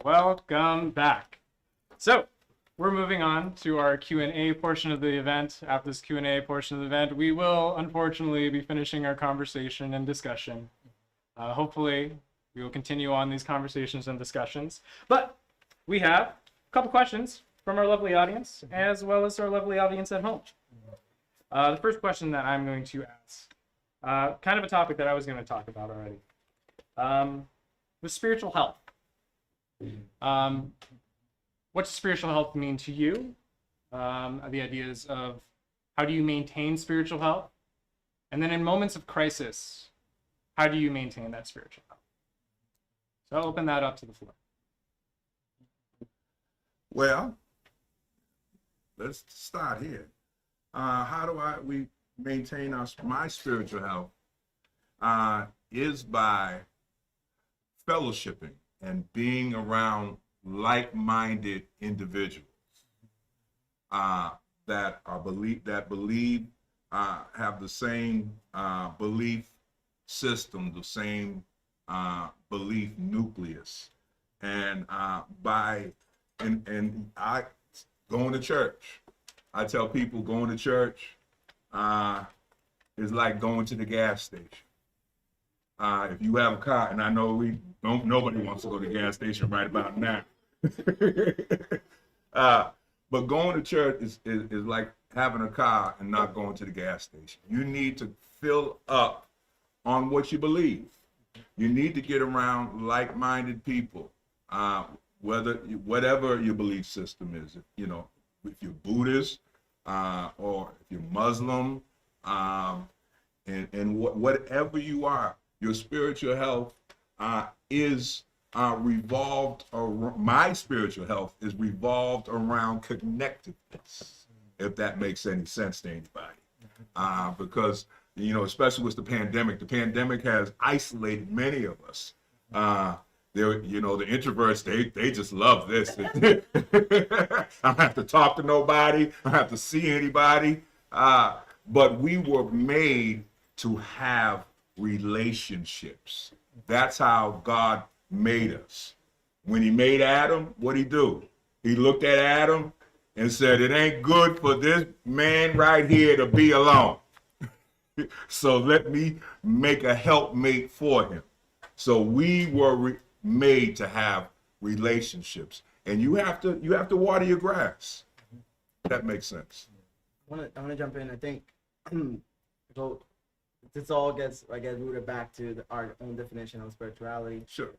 Welcome back. So we're moving on to our Q&A portion of the event. After this Q&A portion of the event, we will unfortunately be finishing our conversation and discussion. Hopefully, we will continue on these conversations and discussions. But we have a couple questions from our lovely audience, as well as our lovely audience at home. The first question that I'm going to ask, kind of a topic that I was going to talk about already, was spiritual health. What does spiritual health mean to you? The ideas of how do you maintain spiritual health? And then in moments of crisis, how do you maintain that spiritual health? So I'll open that up to the floor. Well, let's start here. How do we maintain my spiritual health? Is by fellowshipping and being around like-minded individuals that believe have the same belief system, the same belief nucleus, and I going to church. I tell people going to church is like going to the gas station. If you have a car, and I know nobody wants to go to the gas station right about now. But going to church is like having a car and not going to the gas station. You need to fill up on what you believe. You need to get around like-minded people, whatever your belief system is. If you're Buddhist or if you're Muslim, and whatever you are, your spiritual health is revolved around, my spiritual health is revolved around connectedness, if that makes any sense to anybody. Because, especially with the pandemic has isolated many of us. The introverts, they just love this. I don't have to talk to nobody. I don't have to see anybody. But we were made to have relationships. That's how God made us. When he made Adam, what'd he do? He looked at Adam and said, it ain't good for this man right here to be alone. So let me make a helpmate for him. So we were made to have relationships, and you have to water your grass. That makes sense. I want to jump in. I think so. This all gets rooted back to our own definition of spirituality. Sure.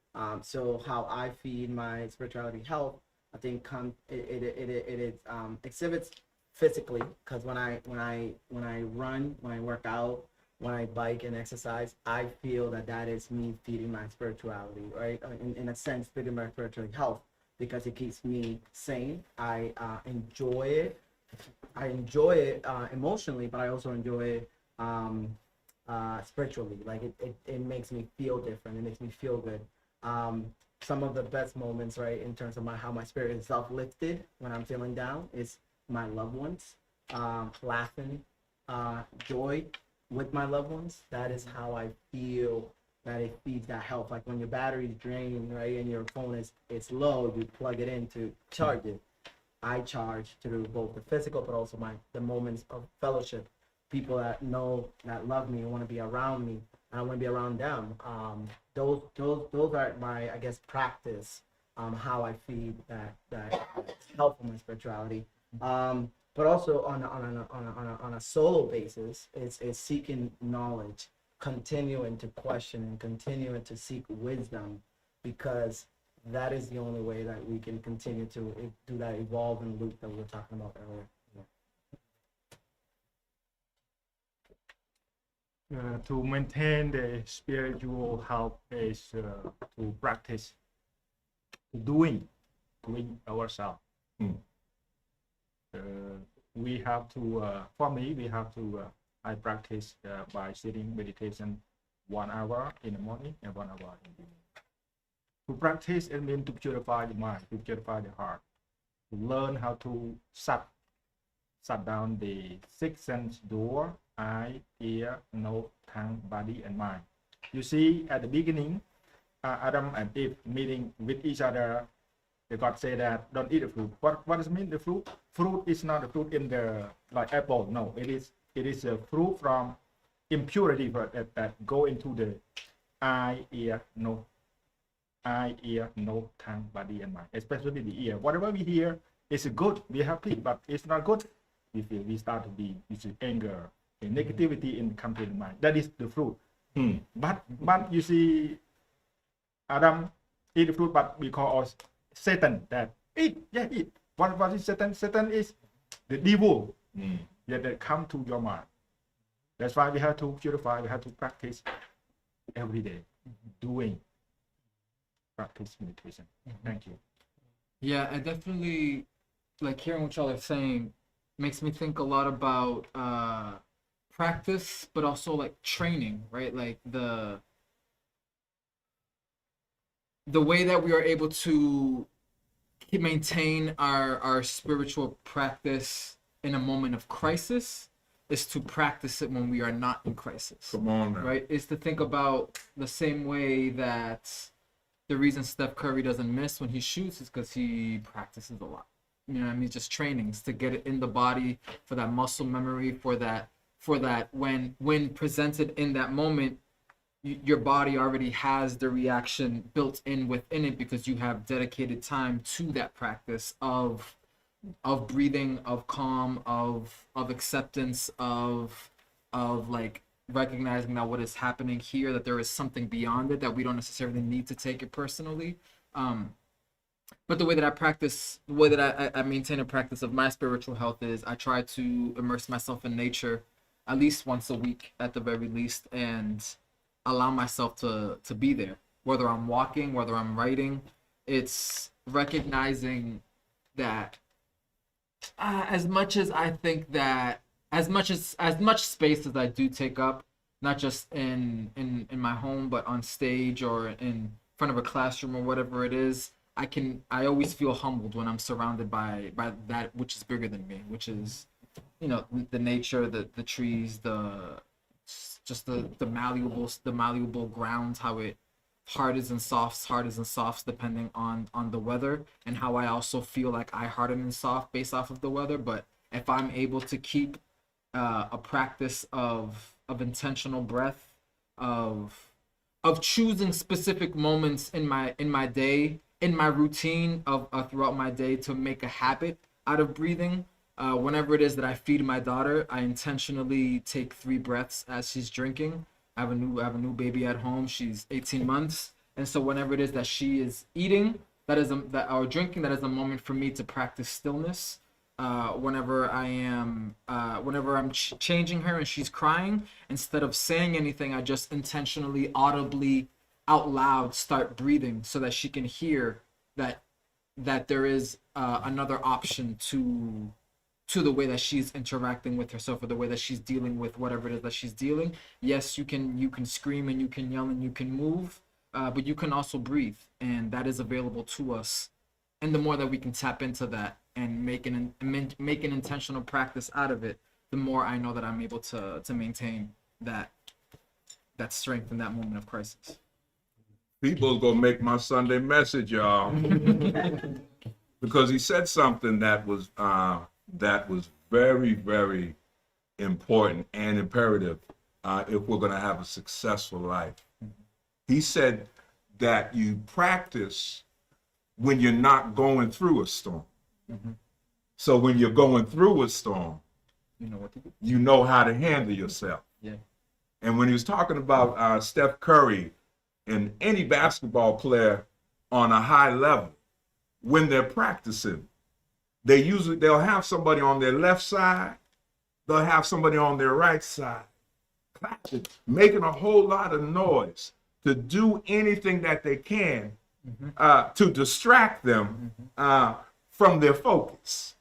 So how I feed my spirituality health, I think it exhibits physically, because when I run, when I work out, when I bike and exercise, I feel that is me feeding my spirituality, right? In a sense, feeding my spirituality health, because it keeps me sane. I enjoy it. I enjoy it emotionally, but I also enjoy it spiritually. Like it makes me feel different. It makes me feel good. Some of the best moments, right, in terms of how my spirit is uplifted when I'm feeling down, is my loved ones, laughing, joy with my loved ones. That is how I feel that it feeds that health. Like when your battery is drained, right, and your phone is low, you plug it in to charge it. I charge through both the physical, but also the moments of fellowship. People that know, that love me, want to be around me, and I want to be around them. Those are my, I guess, practice. How I feed that help in my spirituality. But also on a solo basis, it's seeking knowledge, continuing to question and continuing to seek wisdom, because that is the only way that we can continue to do that evolving loop that we were talking about earlier. To maintain the spiritual health is to practice doing ourselves. We have to, for me, I practice by sitting meditation 1 hour in the morning and 1 hour in the evening. To practice, it means to purify the mind, to purify the heart, to learn how to shut down the six sense door: eye, ear, nose, tongue, body, and mind. You see, at the beginning, Adam and Eve meeting with each other, the God say that don't eat the fruit. What does it mean? The fruit? Fruit is not the fruit in the like apple. No, it is a fruit from impurity that go into the eye, ear, nose, tongue, body, and mind. Especially the ear. Whatever we hear is good. We're happy, but it's not good. We start to be anger, negativity in come to the mind. That is the fruit. But you see, Adam eat the fruit, but we call us Satan that eat. What is Satan? Satan is the devil that come to your mind. That's why we have to purify. We have to practice every day, practice meditation. Thank you. Yeah, I definitely like hearing what y'all are saying. Makes me think a lot about practice, but also like training, right? Like the way that we are able to maintain our spiritual practice in a moment of crisis is to practice it when we are not in crisis. Come on now. Right? Is to think about the same way that the reason Steph Curry doesn't miss when he shoots is because he practices a lot. You know what I mean? Just trainings to get it in the body, for that muscle memory, for that when presented in that moment, your body already has the reaction built in within it because you have dedicated time to that practice of breathing, of calm, of acceptance, of like recognizing that what is happening here, that there is something beyond it, that we don't necessarily need to take it personally. But the way that I practice, the way that I maintain a practice of my spiritual health is I try to immerse myself in nature at least once a week at the very least, and allow myself to be there, whether I'm walking, whether I'm writing. It's recognizing that as much as I think that as much space as I do take up, not just in my home, but on stage or in front of a classroom or whatever it is, I always feel humbled when I'm surrounded by that which is bigger than me, which is, you know, the nature, the trees, the malleable ground, how it hardens and softs depending on the weather, and how I also feel like I harden and soft based off of the weather. But if I'm able to keep a practice of intentional breath, of choosing specific moments in my day, in my routine of throughout my day, to make a habit out of breathing. Whenever it is that I feed my daughter, I intentionally take 3 breaths as she's drinking. I have a new baby at home. She's 18 months, and so whenever it is that she is eating, or drinking, that is a moment for me to practice stillness. Whenever I'm changing her and she's crying, instead of saying anything, I just intentionally, audibly, out loud start breathing so that she can hear that there is another option to the way that she's interacting with herself, or the way that she's dealing with whatever it is that she's dealing. Yes, you can scream and you can yell and you can move, but you can also breathe, and that is available to us. And the more that we can tap into that and make an intentional practice out of it, the more I know that I'm able to maintain that strength in that moment of crisis. People's gonna make my Sunday message, y'all, because he said something that was very, very important and imperative if we're gonna have a successful life. He said that you practice when you're not going through a storm. So when you're going through a storm, You know what to do. you know how to handle yourself. Yeah. And when he was talking about Steph Curry and any basketball player on a high level, when they're practicing, they'll have somebody on their left side, they'll have somebody on their right side, clapping, making a whole lot of noise to do anything that they can to distract them from their focus.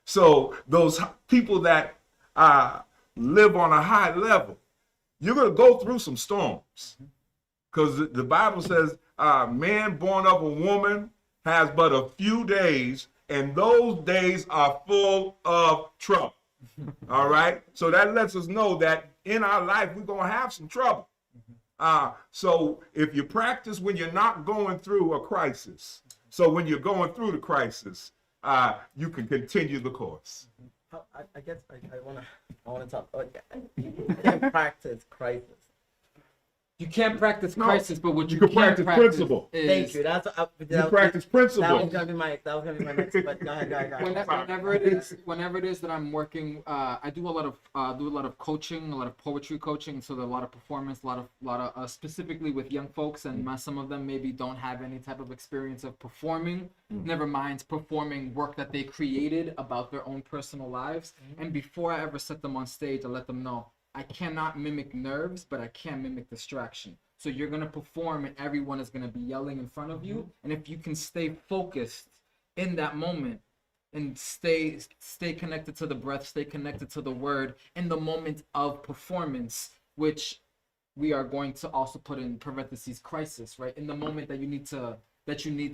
So those people that live on a high level, you're going to go through some storms, because the Bible says man born of a woman has but a few days, and those days are full of trouble. All right? So that lets us know that in our life, we're going to have some trouble. So if you practice when you're not going through a crisis, so when you're going through the crisis, you can continue the course. I guess I wanna talk. You can't practice crisis. You can't practice No, crisis, but what you you can practice principle. is Thank you. You practice principle. That was gonna be my next. But go ahead. whenever it is that I'm working, I do a lot of coaching, a lot of poetry coaching. So there's a lot of performance, a lot of specifically with young folks, and some of them maybe don't have any type of experience of performing. Never mind performing work that they created about their own personal lives. And before I ever set them on stage, I let them know I cannot mimic nerves, but I can mimic distraction. So you're gonna perform, and everyone is gonna be yelling in front of you. And if you can stay focused in that moment and stay connected to the breath, stay connected to the word in the moment of performance, which we are going to also put in parentheses crisis, right? In the moment that you need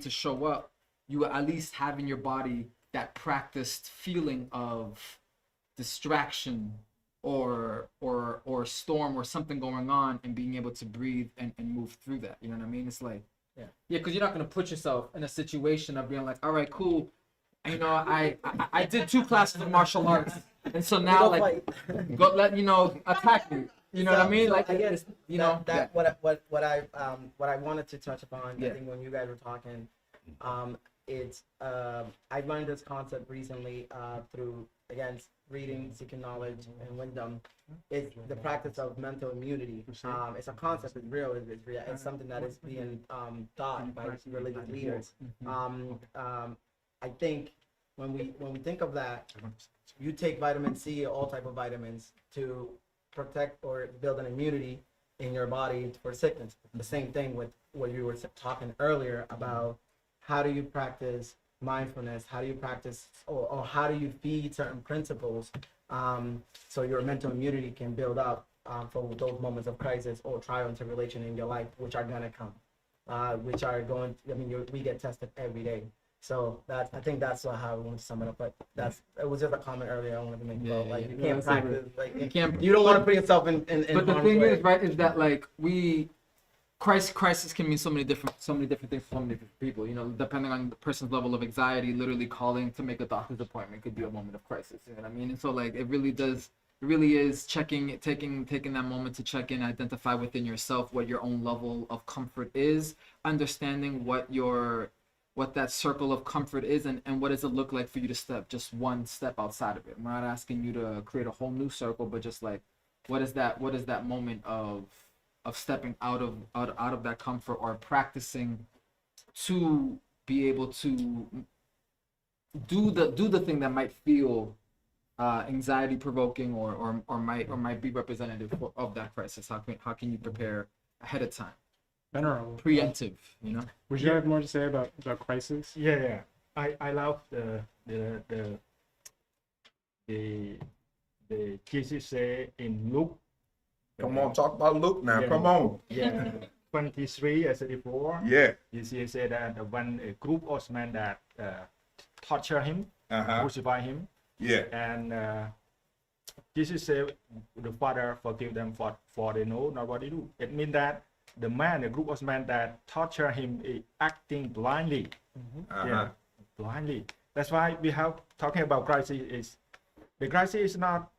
to show up, you at least have in your body that practiced feeling of distraction or storm or something going on, and being able to breathe and move through that. You know what I mean? It's like, yeah, because you're not gonna put yourself in a situation of being like, all right, cool, you know, I did 2 classes of martial arts, and so now like go let attack me. You know what I mean? Like, I guess what I wanted to touch upon. Yeah. I think when you guys were talking, it's I learned this concept recently through, again, reading, seeking knowledge, and wisdom. It's the practice of mental immunity. It's a concept. It's real. It's real. It's something that is being taught by religious leaders. I think when we think of that, you take vitamin C, all type of vitamins, to protect or build an immunity in your body for sickness. The same thing with what you were talking earlier about how do you practice mindfulness, how do you practice or how do you feed certain principles so your mental immunity can build up for those moments of crisis or trial and tribulation in your life, which are gonna come, which are going. We get tested every day. So I think that's how I want to sum it up. But it was just a comment earlier I wanted to make about like you can't practice, like you don't want to put yourself in but the thing is, right, is that like crisis can mean so many different things for so many different people. You know, depending on the person's level of anxiety, literally calling to make a doctor's appointment could be a moment of crisis. You know what I mean? And so like it really is taking that moment to check in, identify within yourself what your own level of comfort is, understanding what that circle of comfort is, and what does it look like for you to step just one step outside of it. We're not asking you to create a whole new circle, but just like what is that moment of stepping out of that comfort, or practicing to be able to do the thing that might feel anxiety provoking or might be representative of that crisis. How can you prepare ahead of time? Venerable. Preemptive, you know. Would you have more to say about crisis? Yeah. I love the Jesus say in Luke. Come on, talk about Luke now. Yeah. Come on. Yeah. 23, as I said before. Yeah. Jesus said that when a group of men that torture him, crucify him. Yeah. And Jesus said, the Father forgive them for they know not what they do. It means that the group of men that torture him is acting blindly. Yeah, blindly. That's why we have talking about crisis. The crisis is not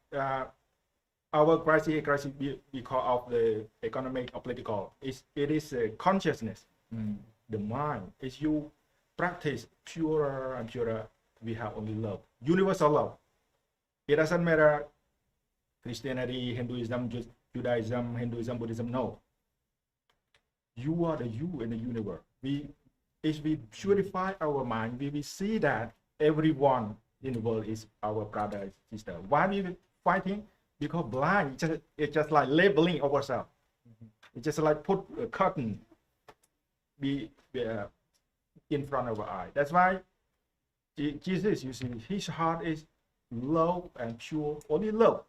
our crisis because of the economic or political. It is a consciousness. The mind. If you practice purer and purer, we have only love, universal love. It doesn't matter Christianity, Hinduism, Judaism, Hinduism, Buddhism. No. You are the you in the universe. If we purify our mind, we will see that everyone in the world is our brother and sister. Why we fighting? Because blind, it's just like labeling ourselves. It's just like put a curtain in front of our eye. That's why Jesus, you see, his heart is love and pure. Only love,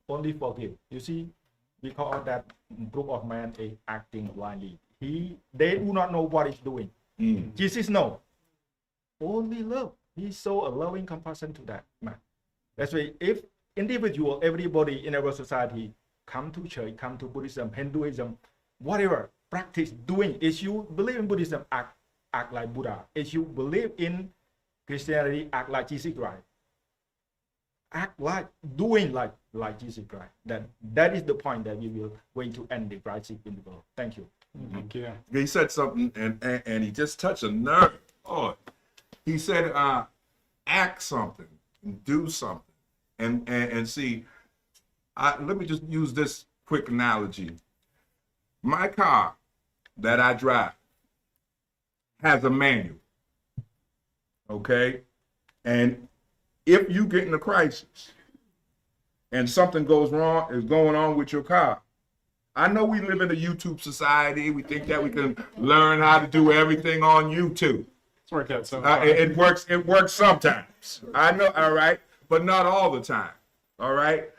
only forgive. You see, because that group of men is acting blindly. They do not know what he's doing. Jesus knows. Only love. He saw a loving compassion to that man. That's why if everybody in our society come to church, come to Buddhism, Hinduism, whatever practice doing. If you believe in Buddhism, act like Buddha. If you believe in Christianity, act like Jesus Christ. Act like, doing like Jesus Christ. That is the point that we will going to end the crisis in the world. Thank you. Thank you. He said something, and he just touched a nerve. Oh, he said, act something, do something, and see. Let me just use this quick analogy. My car that I drive has a manual, okay? And if you get in a crisis and something is going on with your car, I know we live in a YouTube society. We think that we can learn how to do everything on YouTube. It's worked out so far. It works sometimes. I know, all right, but not all the time, all right?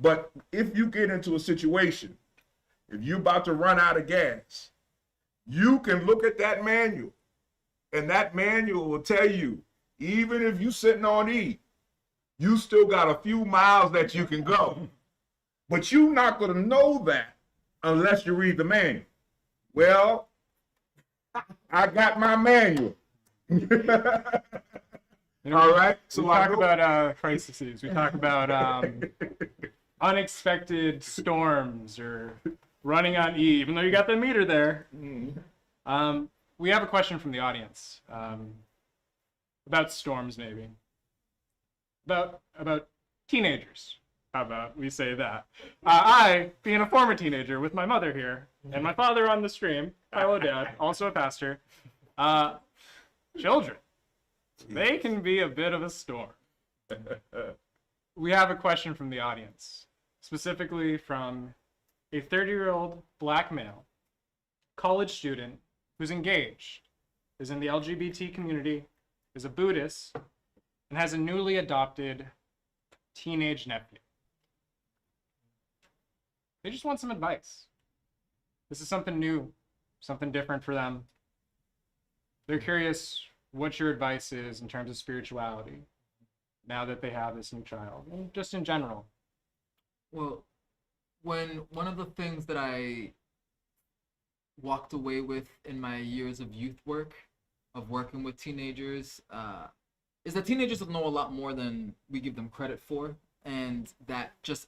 But if you get into a situation, if you're about to run out of gas, you can look at that manual, and that manual will tell you, even if you're sitting on E, you still got a few miles that you can go. But you're not going to know that unless you read the manual. Well, I got my manual. All right. So we talk about crises. We talk about unexpected storms or running on E, even though you got the meter there. We have a question from the audience about storms, maybe. About teenagers. How about we say that? I, being a former teenager with my mother here, and my father on the stream, hello dad, also a pastor, children, they can be a bit of a storm. We have a question from the audience, specifically from a 30-year-old black male, college student, who's engaged, is in the LGBT community, is a Buddhist, and has a newly adopted teenage nephew. They just want some advice. This is something new, something different for them. They're curious what your advice is in terms of spirituality now that they have this new child, and just in general. Well, one of the things that I walked away with in my years of youth work, of working with teenagers, is that teenagers know a lot more than we give them credit for. And that just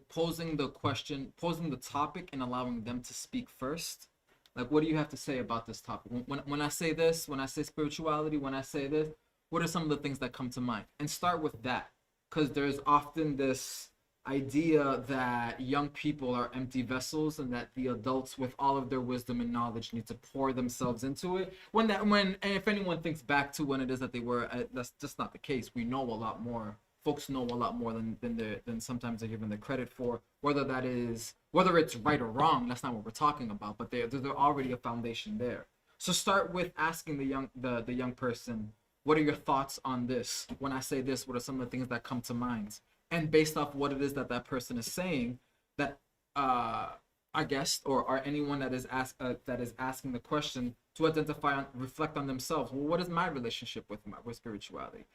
posing the question, posing the topic and allowing them to speak first. Like, what do you have to say about this topic? When I say this, when I say spirituality, when I say this, what are some of the things that come to mind? And start with that. Because there's often this idea that young people are empty vessels and that the adults with all of their wisdom and knowledge need to pour themselves into it. And if anyone thinks back to when it is that they were, that's just not the case. We know a lot more. Folks know a lot more than sometimes they're given the credit for. Whether it's right or wrong, that's not what we're talking about. But there's already a foundation there. So start with asking the young person, what are your thoughts on this? When I say this, what are some of the things that come to mind? And based off what it is that person is saying, that our guest or anyone that is asking the question to identify, reflect on themselves. Well, what is my relationship with spirituality?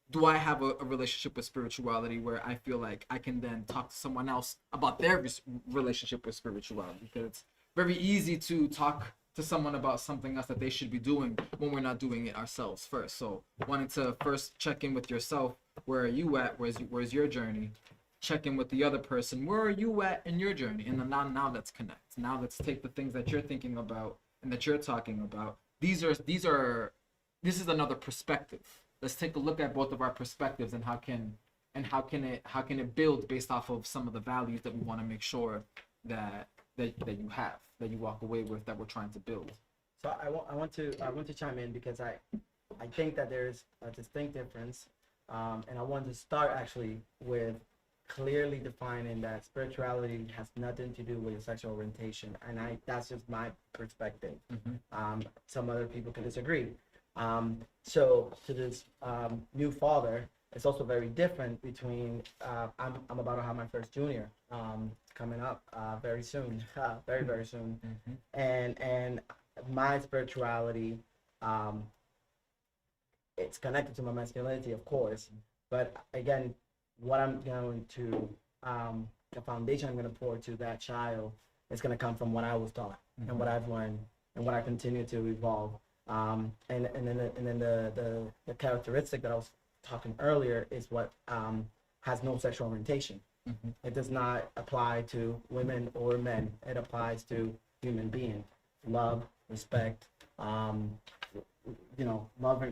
Do I have a relationship with spirituality where I feel like I can then talk to someone else about their relationship with spirituality? Because it's very easy to talk to someone about something else that they should be doing when we're not doing it ourselves first. So wanting to first check in with yourself. Where are you at? Where's your journey? Check in with the other person. Where are you at in your journey? And then now let's connect. Now let's take the things that you're thinking about and that you're talking about. This is another perspective. Let's take a look at both of our perspectives and how can it build based off of some of the values that we want to make sure that you walk away with, that we're trying to build. So I want to chime in because I think that there's a distinct difference, and I want to start actually with clearly defining that spirituality has nothing to do with your sexual orientation, and that's just my perspective. Mm-hmm. Some other people can disagree. So to this new father, it's also very different between I'm about to have my first junior coming up very soon, very soon, mm-hmm. and my spirituality, it's connected to my masculinity, of course, but again, what I'm going to the foundation I'm going to pour to that child it's going to come from what I was taught and what I've learned and what I continue to evolve. And then the characteristic that I was talking earlier is what has no sexual orientation. It does not apply to women or men. It applies to human beings. Love, respect, love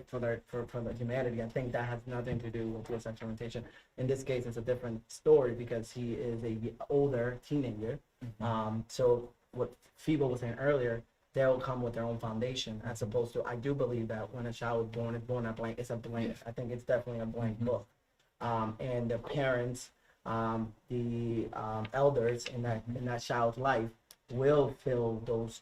for the humanity. I think that has nothing to do with your sexual orientation. In this case, it's a different story because he is a older teenager. So what Febo was saying earlier, they'll come with their own foundation, as opposed to, I do believe that when a child is born a blank. It's a blank. I think it's definitely a blank book. And the parents, the elders in that child's life will fill those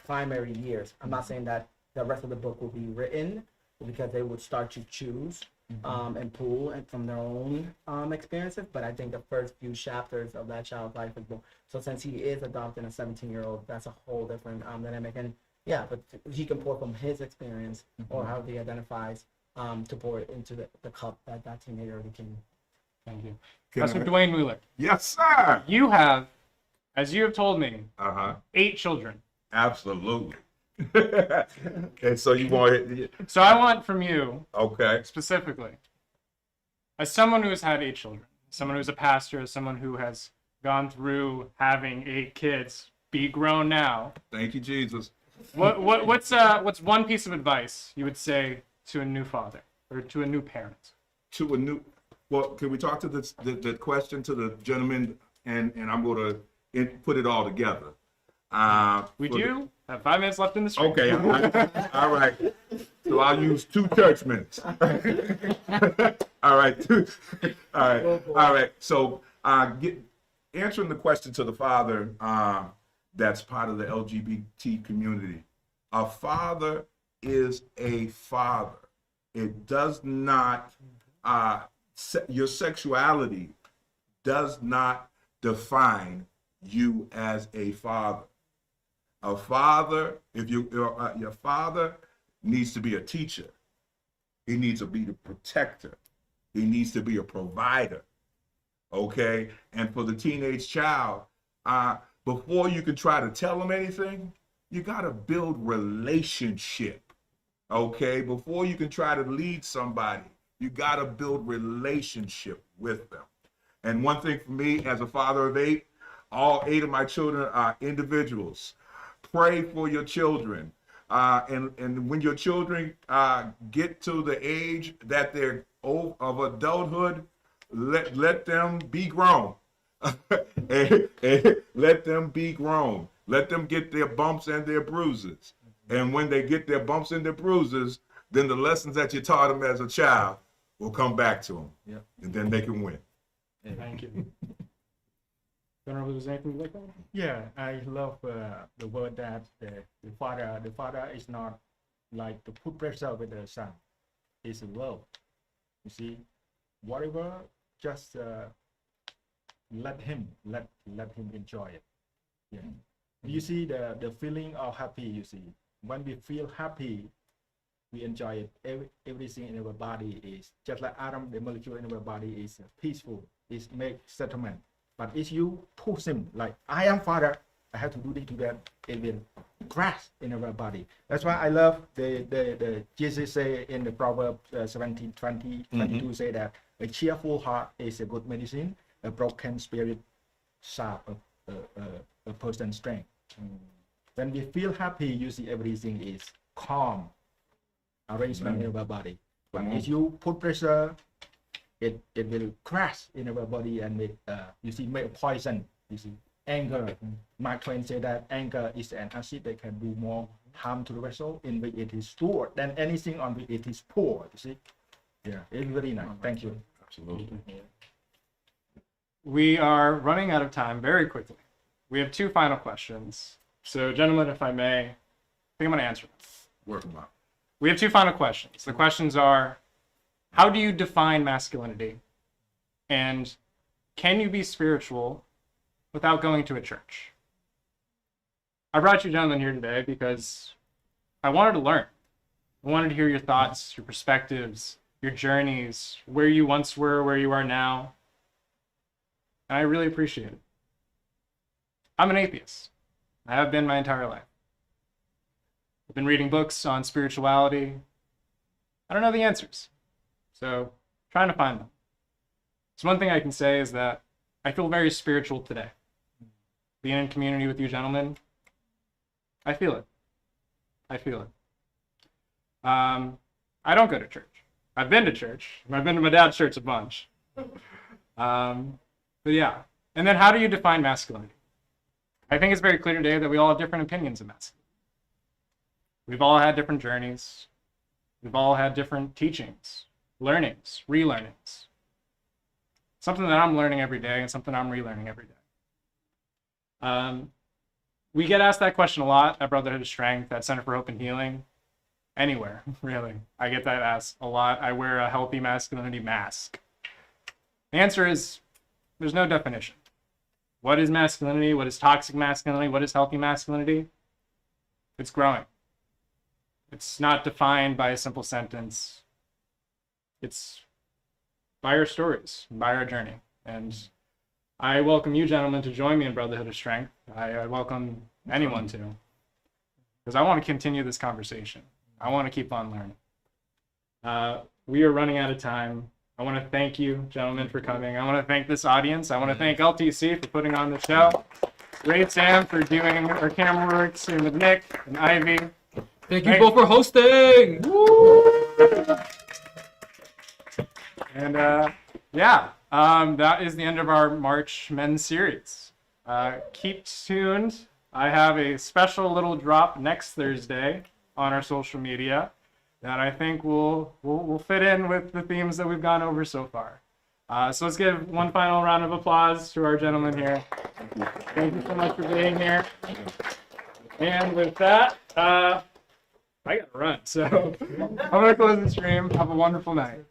primary years. I'm not saying that the rest of the book will be written, because they would start to choose and pull and from their own experiences. But I think the first few chapters of that child's life is book. So since he is adopting a 17-year-old, that's a whole different dynamic. And yeah, but he can pour from his experience or how he identifies to pour it into the cup that teenager already can. Thank you. Can Pastor I- Dwayne Wheeler, Yes, sir. you have, as you have told me, Uh-huh. 8 children. Absolutely. And so you want So I want from you, okay. specifically, as someone who has had 8 children, someone who's a pastor, as someone who has gone through having 8 kids, be grown now, Thank you, Jesus. what's one piece of advice you would say to a new father or to a new parent? To a new well, can we talk to the question to the gentleman and I'm gonna put it all together. We for the- do have 5 minutes left in the stream. Okay, all right. So I'll use 2 church minutes. All right, all right. So, answering the question to the father that's part of the LGBT community. A father is a father. It does not, your sexuality does not define you as a father. A father, if your father needs to be a teacher, he needs to be the protector, he needs to be a provider. Okay, and for the teenage child, before you can try to tell them anything, you got to build relationship. Okay, before you can try to lead somebody, you got to build relationship with them. And one thing for me, as a father of 8, all 8 of my children are individuals. Pray for your children. And when your children get to the age that they're of adulthood, let them be grown. and let them be grown. Let them get their bumps and their bruises. And when they get their bumps and their bruises, then the lessons that you taught them as a child will come back to them. Yep. And then they can win. Thank you. General, is there anything you'd like to add? Yeah, I love the word that the father is not like to put pressure with the son. It's love. You see, whatever, just let him enjoy it. Yeah. You see the feeling of happy. You see, when we feel happy, we enjoy it. Everything in our body is just like atom. The molecule in our body is peaceful. It makes settlement. But if you push him like, I am father, I have to do this to that, it will crash in our body. That's why I love the Jesus say in the Proverbs 17:22 say that a cheerful heart is a good medicine, a broken spirit sharp a person's strength. When we feel happy, you see everything is calm, arrangement in our body. But if you put pressure, it will crash in our body and make make poison. You see, anger. Mark Twain said that anger is an acid that can do more harm to the vessel in which it is stored than anything on which it is poured. You see, yeah, it's very nice. Thank you. Absolutely. We are running out of time very quickly. We have 2 final questions. So, gentlemen, if I may, I think I'm going to answer them. Work them out. We have 2 final questions. The questions are, how do you define masculinity? And can you be spiritual without going to a church? I brought you gentlemen here today because I wanted to learn. I wanted to hear your thoughts, your perspectives, your journeys, where you once were, where you are now. And I really appreciate it. I'm an atheist. I have been my entire life. I've been reading books on spirituality. I don't know the answers, so trying to find them. So one thing I can say is that I feel very spiritual today. Being in community with you gentlemen, I feel it. I feel it. I don't go to church. I've been to church. I've been to my dad's church a bunch. But yeah. And then how do you define masculinity? I think it's very clear today that we all have different opinions of masculinity. We've all had different journeys. We've all had different teachings, learnings, relearnings. Something that I'm learning every day and something I'm relearning every day. We get asked that question a lot at Brotherhood of Strength, at Center for Hope and Healing, anywhere, really. I get that asked a lot. I wear a healthy masculinity mask. The answer is there's no definition. What is masculinity? What is toxic masculinity? What is healthy masculinity? It's growing. It's not defined by a simple sentence. It's by our stories, by our journey. And I welcome you gentlemen to join me in Brotherhood of Strength. I welcome anyone to, because I want to continue this conversation. I want to keep on learning. We are running out of time. I want to thank you gentlemen for coming. I want to thank this audience. I want to thank LTC for putting on the show. Great Sam for doing our camera work, same with Nick and Ivy. Thank you both for hosting. And that is the end of our March men's series. Keep tuned. I have a special little drop next Thursday on our social media that I think will fit in with the themes that we've gone over so far. So let's give one final round of applause to our gentlemen here. Thank you so much for being here. And with that, I gotta run, so I'm gonna close the stream. Have a wonderful night.